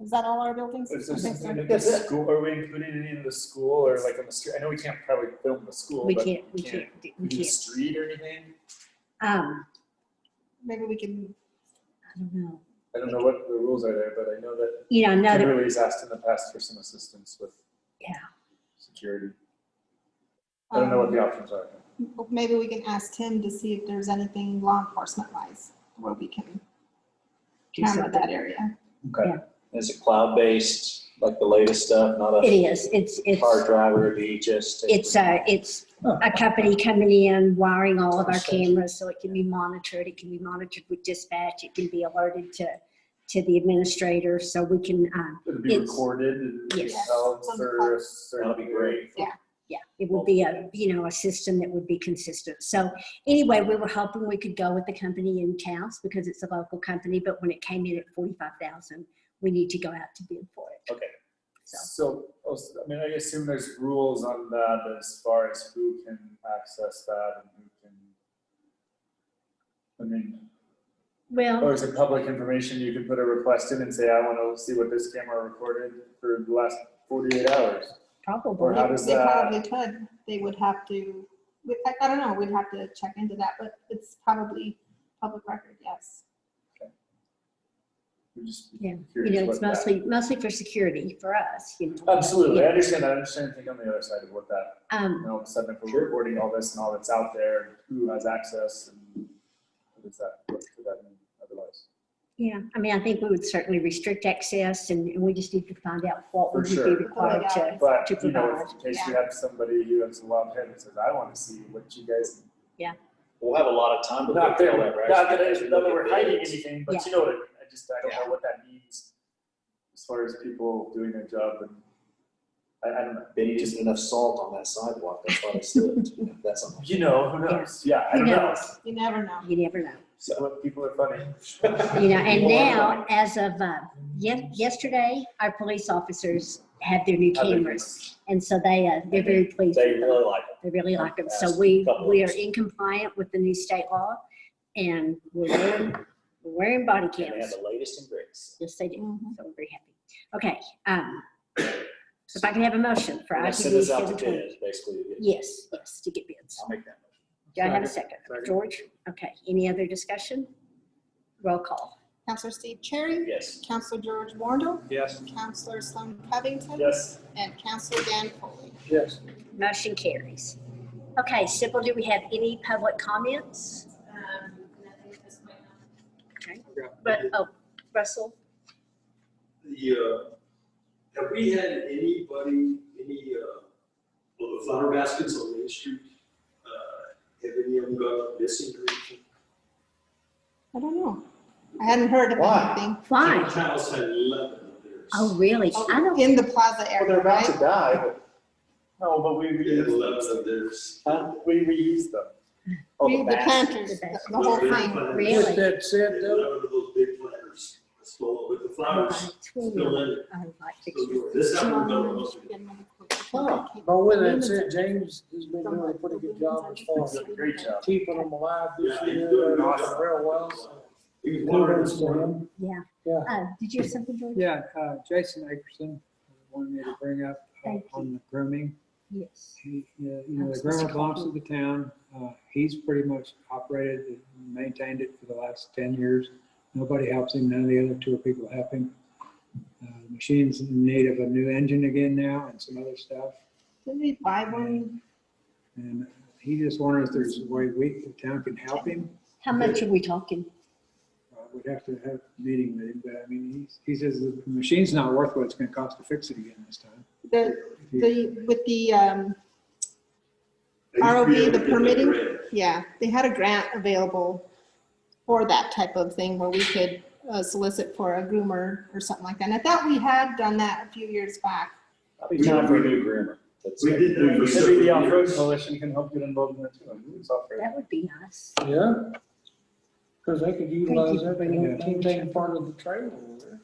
is that all our buildings? Is there I think so. something in the school, are we including any in the school or like on the street? I know we can't probably film the school, We but can't, we do do we the can't. street or anything? I Maybe we can, don't know. I don't know what the rules are there, but I know that You know, another, Kimberly's asked in the past for some assistance with yeah. security. I don't know what the options are. Maybe we can ask Tim to see if there's anything law enforcement wise where we can Do camera something. that area. Okay. Is it cloud-based, like the latest stuff, not It a is, it's, car driver, it'd be just? it's a company coming in, wiring all of our cameras so it can be monitored. It can be monitored with dispatch. It can be alerted to the administrator so we can, It'll be It's- recorded and yes. held for a certain That'll be great. yeah, it would be a, a system that would be consistent. So anyway, we were hoping we could go with the company in Taos because it's a local company, but when it came in at 45,000, we need to go out to bid for it. Okay. So, So, I mean, I assume there's rules on that as far as who can access that and who can, I mean, well, or is it public information? You can put a request in and say, I want to see what this camera recorded for the last 48 hours. Or probably. how does They that, probably could. They would have to, I don't know, we'd have to check into that, but it's probably public record, yes. we just Yeah, curious it's what that- mostly for security for us, Absolutely, I Yeah. understand that. I understand the thing on the other side of what that, Um, all of a sudden if we're recording all this and all that's out there, who has access and what does that, what could that mean otherwise? yeah, I mean, I think we would certainly restrict access and we just need to find out what For we would be sure. required to But, to you know, provide. in case you have somebody who has a lot of head and says, I want to see what you guys. We'll have a lot of time to Not look that, at all that, right? not that As we look at we're hiding bids. anything, Yeah. but you know what, I don't know what that means as far as people doing their job and I don't know. Benny just enough salt on that sidewalk, that's why they slipped. That's something. You know, who knows? Yeah, I Who don't know. knows? You never know. You never know. So people are funny. And People are now, funny. as of yesterday, our police officers have their new Have their cameras. And so they're very pleased They with them. really like it. They really like them. So Last we couple are of in compliant with the new state law and we're wearing body And they have cams. the latest and greatest. Yes, they do. Mhm. So we're very happy. Okay. So if I can have a motion for We're gonna send ITV this out to 720. bids, basically. to get- Yes, to get bids. I'll make that motion. Do I have a second? Second. George? Okay. Any other discussion? Roll call. Counselor Steve Cherry, Yes. Counselor George Wondell, Yes. Counselor Sloan Covington, Yes. and Counselor Dan Foley. Yes. Motion carries. Okay, Sybil, do we have any public comments? Nothing at this point. Okay. But, Russell? Have we had anybody, of the flower baskets on Main Street, have any of them gone missing or anything? I don't know. I hadn't heard of Why? anything. Why? Townhouse had 11 of theirs. Oh, really? I don't, In the plaza Well, area, they're about right? to die, but. No, but we They had reuse 11 them. of theirs. We reuse them. Oh, The baskets. planters, the whole Big thing. planters. Really? With that said, though, 11 of those big planters, full with the flowers still in it. I like Still pictures. going. This happened about a month ago. but with that said, James has been doing a pretty good job as far as Great job. keeping them alive this Yeah, he's year. doing They're awesome. doing real well. So He was wondering kudos this to morning. him. Yeah. Yeah. Did you have something, George? Yeah, Jason Akerson wanted me to bring up Thank you. on the grooming. Yes. The was groomer supposed to belongs call to the town. He's pretty much operated and maintained it for the last 10 years. Nobody helps him. None of the other tour people help him. The machine's in need of a new engine again now and some other stuff. Did we buy one? And he just wondered if there's a way the town can help him. How much are we talking? We'd have to have a meeting with him, but I mean, he says the machine's not worth what it's gonna cost to fix it again this time. With the, They ROV, created the it in permitting? red. yeah, they had a grant available for that type of thing where we could solicit for a groomer or something like that. And I thought we had done that a few years back. Probably time for a new groomer. That's We it. did that for Maybe several the off-road years. coalition can help get involved in that too. It's off-road. That would be nice. Yeah. Because they could utilize that, they Yeah. can take part of the trail over there.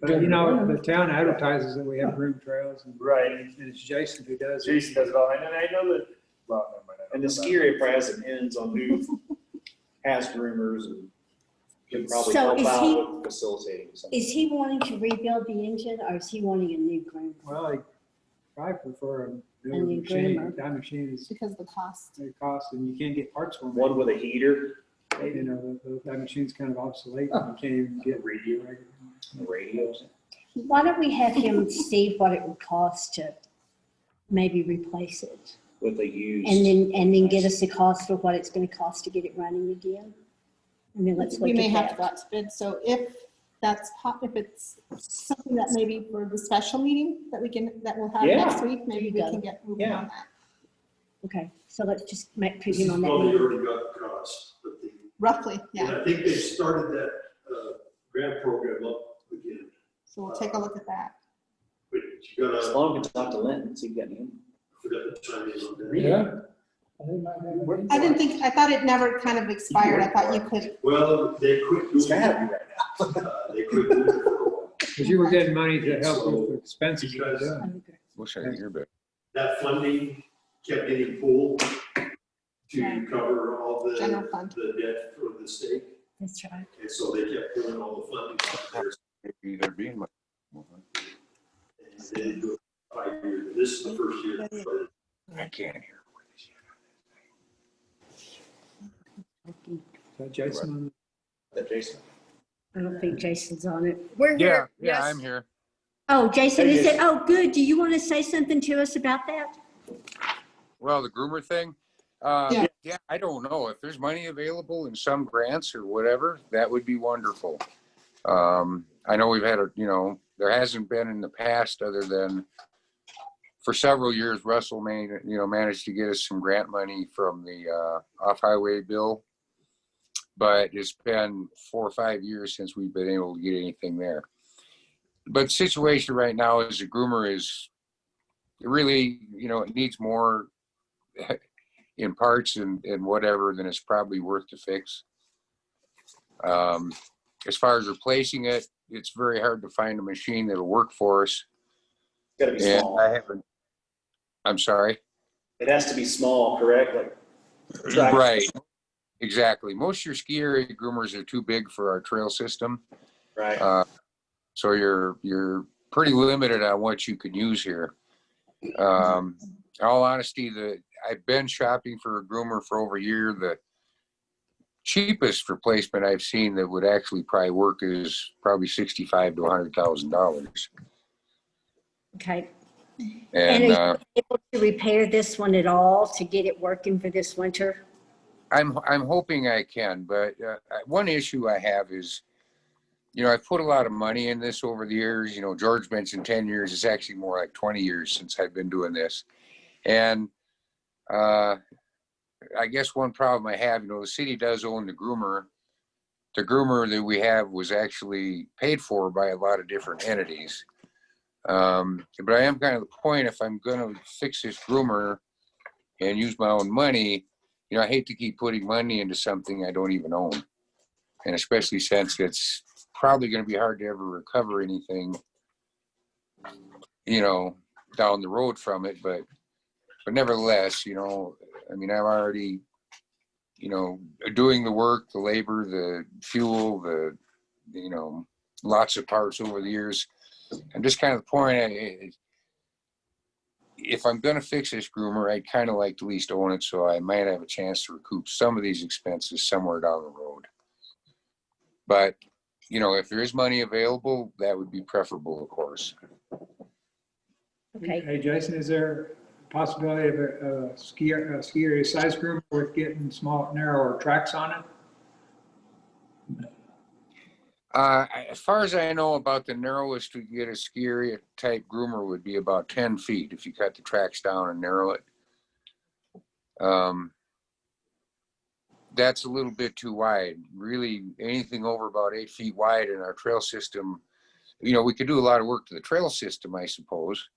But you know, the town advertises that we have groom trails and Right. and it's Jason who does it. Jason does it all. And I know that, well, never mind. I don't And the know ski area probably has some ends on who has groomers and can probably So help is out he- with facilitating something. Is he wanting to rebuild the engine or is he wanting a new groomer? Well, I probably prefer a newer new machine. groomer. That machine is, Because of the cost. it costs and you can't get parts for them. One with a heater, You know, that machine's kind of obsolete. You can't even get radio. Radios. Why don't we have him see what it would cost to maybe replace it? With a used. And then get us the cost of what it's gonna cost to get it running again? And then let's We look may have to at go that. out to bid, so if if it's something that maybe for the special meeting that we'll have Yeah. next week, maybe we There you can get moving Yeah. on that. Okay, so let's just put This him is on that. probably meeting. already got the cost, but the, Roughly, and yeah, I think they started that, grant program up again, so we'll take a look at that. but you As gotta, long as we talk to Lynn, see if you got any. forget to chime in on that. Yeah. I think might have a- I thought it never kind of expired, I thought you could, Well, they quit It's doing gotta it, be right now. they quit doing it for a while. Because you were getting money to help with the expenses. you were Because- doing. Wish I could hear better. That funding kept getting pulled to Right. cover all the, General fund. the debt for the state. That's right. And so they kept pulling all the funding out there. Maybe there being much. And they didn't do it for 5 years. This is the first year. they started. I can't hear. Is that Jason on That Jason. I don't think Jason's on it. We're Yeah, here. yeah, Yes. I'm here. Oh, Jason, Hey, is it? Jason. Oh, good. Do you want to say something to us about that? Well, the groomer thing. Yeah. Yeah, I don't know if there's money available in some grants or whatever. That would be wonderful. I know we've had there hasn't been in the past other than for several years. Russell managed to get us some grant money from the off-highway bill, but it's been 4 or 5 years since we've been able to get anything there. But the situation right now is the groomer is really, it needs more in parts and whatever than it's probably worth to fix. As far as replacing it, it's very hard to find a machine that'll work for us. It's gotta be And small. I haven't, I'm sorry. It has to be small, correct? Like. tractor. Right. Exactly. Most of your ski area groomers are too big for our trail system. Right. So you're pretty limited on what you can use here. In all honesty, I've been shopping for a groomer for over a year. The cheapest replacement I've seen that would actually probably work is probably $65,000 to $100,000. Okay. And are you able to repair this one at all to get it working for this winter? I'm hoping I can, but one issue I have is, I've put a lot of money in this over the years. George mentioned 10 years. It's actually more like 20 years since I've been doing this. And I guess one problem I have, the city does own the groomer. The groomer that we have was actually paid for by a lot of different entities. But I am kind of the point, if I'm going to fix this groomer and use my own money, I hate to keep putting money into something I don't even own. And especially since it's probably going to be hard to ever recover anything, down the road from it. But nevertheless, I'm already, doing the work, the labor, the fuel, the, lots of parts over the years. I'm just kind of the point, if I'm going to fix this groomer, I'd kind of like to at least own it, so I might have a chance to recoup some of these expenses somewhere down the road. But, if there is money available, that would be preferable, of course. Okay. Hey, Jason, is there a possibility of a ski area size groomer with getting small, narrower tracks on it? As far as I know, about the narrowest to get a ski area type groomer would be about 10 feet if you cut the tracks down and narrow it. That's a little bit too wide. Really, anything over about 8 feet wide in our trail system, we could do a lot of work to the trail system, I suppose.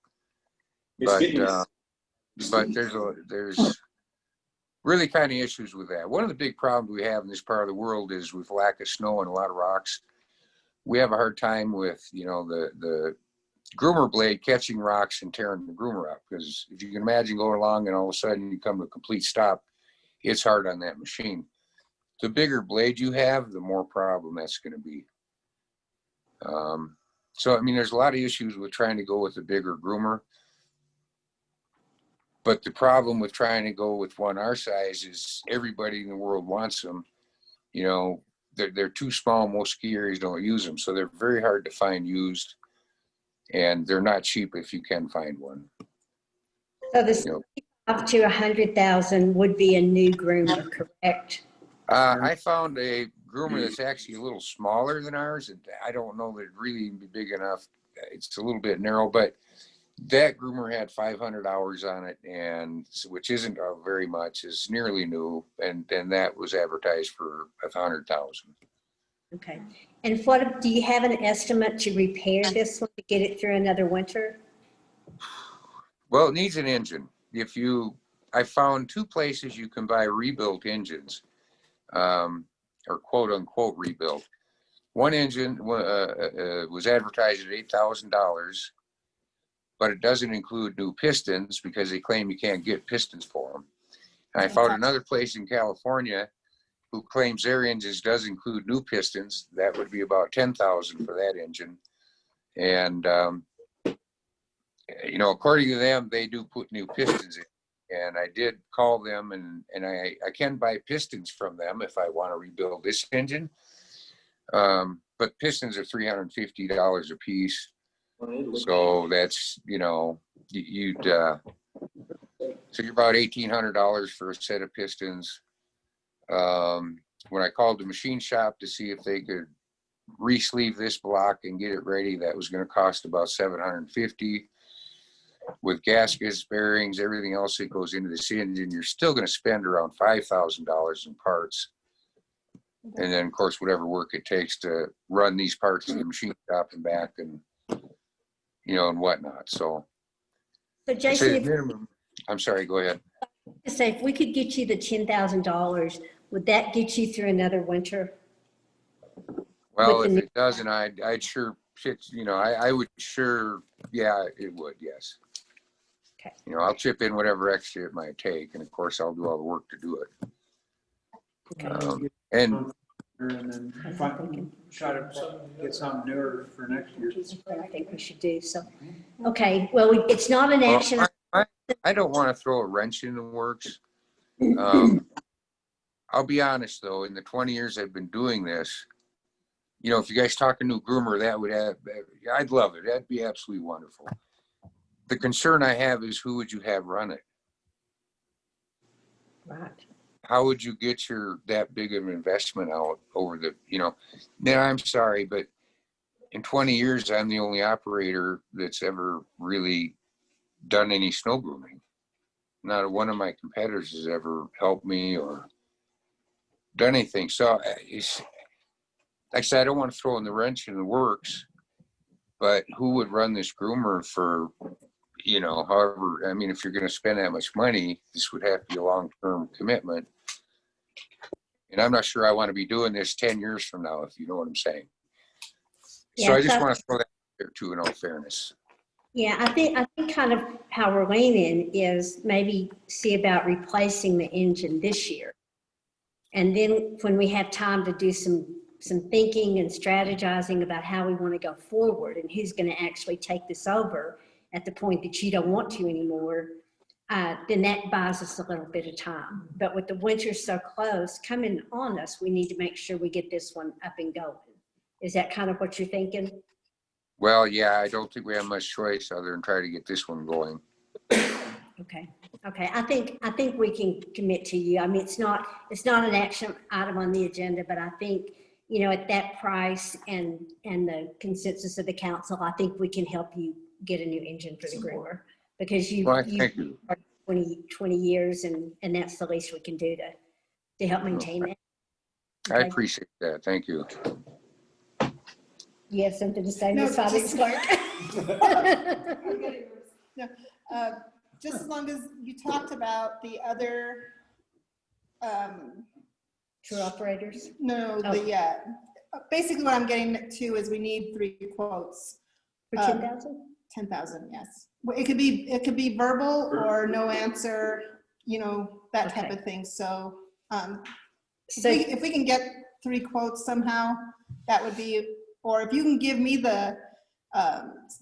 It's But getting, there's really kind of issues with that. One of the big problems we have in this part of the world is with lack of snow and a lot of rocks. We have a hard time with, the groomer blade catching rocks and tearing the groomer up. Because if you can imagine going along and all of a sudden you come to a complete stop, it's hard on that machine. The bigger blade you have, the more problem that's going to be. So, there's a lot of issues with trying to go with a bigger groomer. But the problem with trying to go with one our size is everybody in the world wants them. you know, they're too small. Most ski areas don't use them, so they're very hard to find used, and they're not cheap if you can find one. So this You know, up to 100,000 would be a new groomer, correct? I found a groomer that's actually a little smaller than ours, and I don't know that it'd really be big enough. It's a little bit narrow, but that groomer had 500 hours on it, and which isn't very much, is nearly new, and then that was advertised for 100,000. Okay. And what, do you have an estimate to repair this one to get it through another winter? Well, it needs an engine. I found 2 places you can buy rebuilt engines, or quote unquote rebuilt. One engine was advertised at $8,000, but it doesn't include new pistons because they claim you can't get pistons for them. And I found another place in California who claims their engines does include new pistons. That would be about $10,000 for that engine. And, you know, according to them, they do put new pistons in. And I did call them, and I can buy pistons from them if I want to rebuild this engine. But pistons are $350 a piece. So that's, you know, so you're about $1,800 for a set of pistons. When I called the machine shop to see if they could re-sleeve this block and get it ready, that was going to cost about $750. With gaskets, bearings, everything else that goes into this engine, you're still going to spend around $5,000 in parts. And then, of course, whatever work it takes to run these parts to the machine shop and back, and, you know, and whatnot. So Jason, minimum. I'm sorry, go ahead. if we could get you the $10,000, would that get you through another winter? Well, if it doesn't, I'd sure, you know, I would sure, yeah, it would, yes. Okay. You know, I'll chip in whatever extra it might take, and of course, I'll do all the work to do it. Okay. And then try to get something newer for next year. I think we should do so. Okay, well, it's not an action. I don't want to throw a wrench in the works. I'll be honest though, in the 20 years I've been doing this, you know, if you guys talk a new groomer, I'd love it. That'd be absolutely wonderful. The concern I have is who would you have run it? Right. How would you get that big of an investment out over the, you know, now I'm sorry, but in 20 years, I'm the only operator that's ever really done any snow grooming. Not one of my competitors has ever helped me or done anything. So like I said, I don't want to throw in the wrench in the works, but who would run this groomer for, you know, however, I mean, if you're going to spend that much money, this would have to be a long-term commitment. And I'm not sure I want to be doing this 10 years from now, if you know what I'm saying. Yeah, so I just want to throw that out there too, in all fairness. Yeah, I think kind of how we're leaning is maybe see about replacing the engine this year. And then when we have time to do some thinking and strategizing about how we want to go forward and who's going to actually take this over at the point that you don't want to anymore, then that buys us a little bit of time. But with the winter so close coming on us, we need to make sure we get this one up and going. Is that kind of what you're thinking? Well, yeah, I don't think we have much choice other than try to get this one going. Okay. I think we can commit to you. I mean, it's not an action item on the agenda, but I think, you know, at that price and the consensus of the council, I think we can help you get a new engine for the groomer, because you've thank you. 20 years, and that's the least we can do to help maintain that. Okay. I appreciate that. Thank you. You have something to say, No, Ms. Fobbins Clark? No, just as long as you talked about the other, True operators? no, basically what I'm getting to is we need 3 quotes. For 10,000? 10,000, yes. Well, it could be verbal or no answer, you know, that type of thing. So, if we can get 3 quotes somehow, that would be, or if you can give me the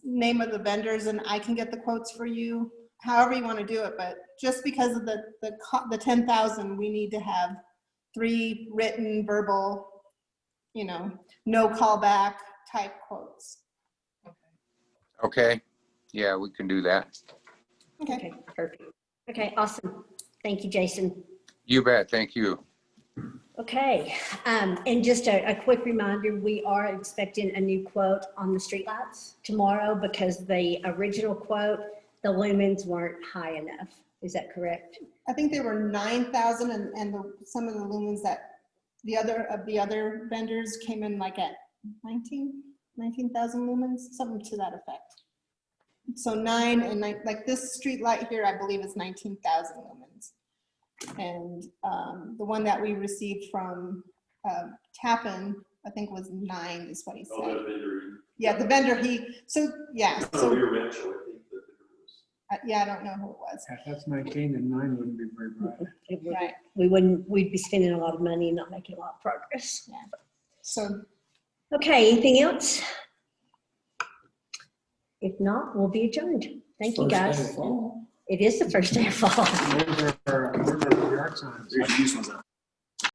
name of the vendors and I can get the quotes for you, however you want to do it. But just because of the 10,000, we need to have 3 written, verbal, you know, no callback type quotes. Okay, yeah, we can do that. Okay. Okay, perfect. Okay, awesome. Thank you, Jason. You bet, thank you. Okay, and just a quick reminder, we are expecting a new quote on the streetlights tomorrow because the original quote, the lumens weren't high enough. Is that correct? I think there were 9,000 and some of the lumens that the other vendors came in like at 19,000 lumens, something to that effect. So 9 and 9, like this street light here, I believe is 19,000 lumens. And the one that we received from Tappan, I think was 9 is what he Oh, said. the vendor. Yeah, the vendor, yeah, Oh, so, you're rich, I would think the vendor was. yeah, I don't know who it was. If that's 19, then 9 wouldn't be very bright. Right, We'd be spending a lot of money and not making a lot of progress. so Okay, anything else? If not, we'll be adjourned. Thank you, First day guys. of fall. It is the first day of fall. Where's our yard signs? There's these ones out.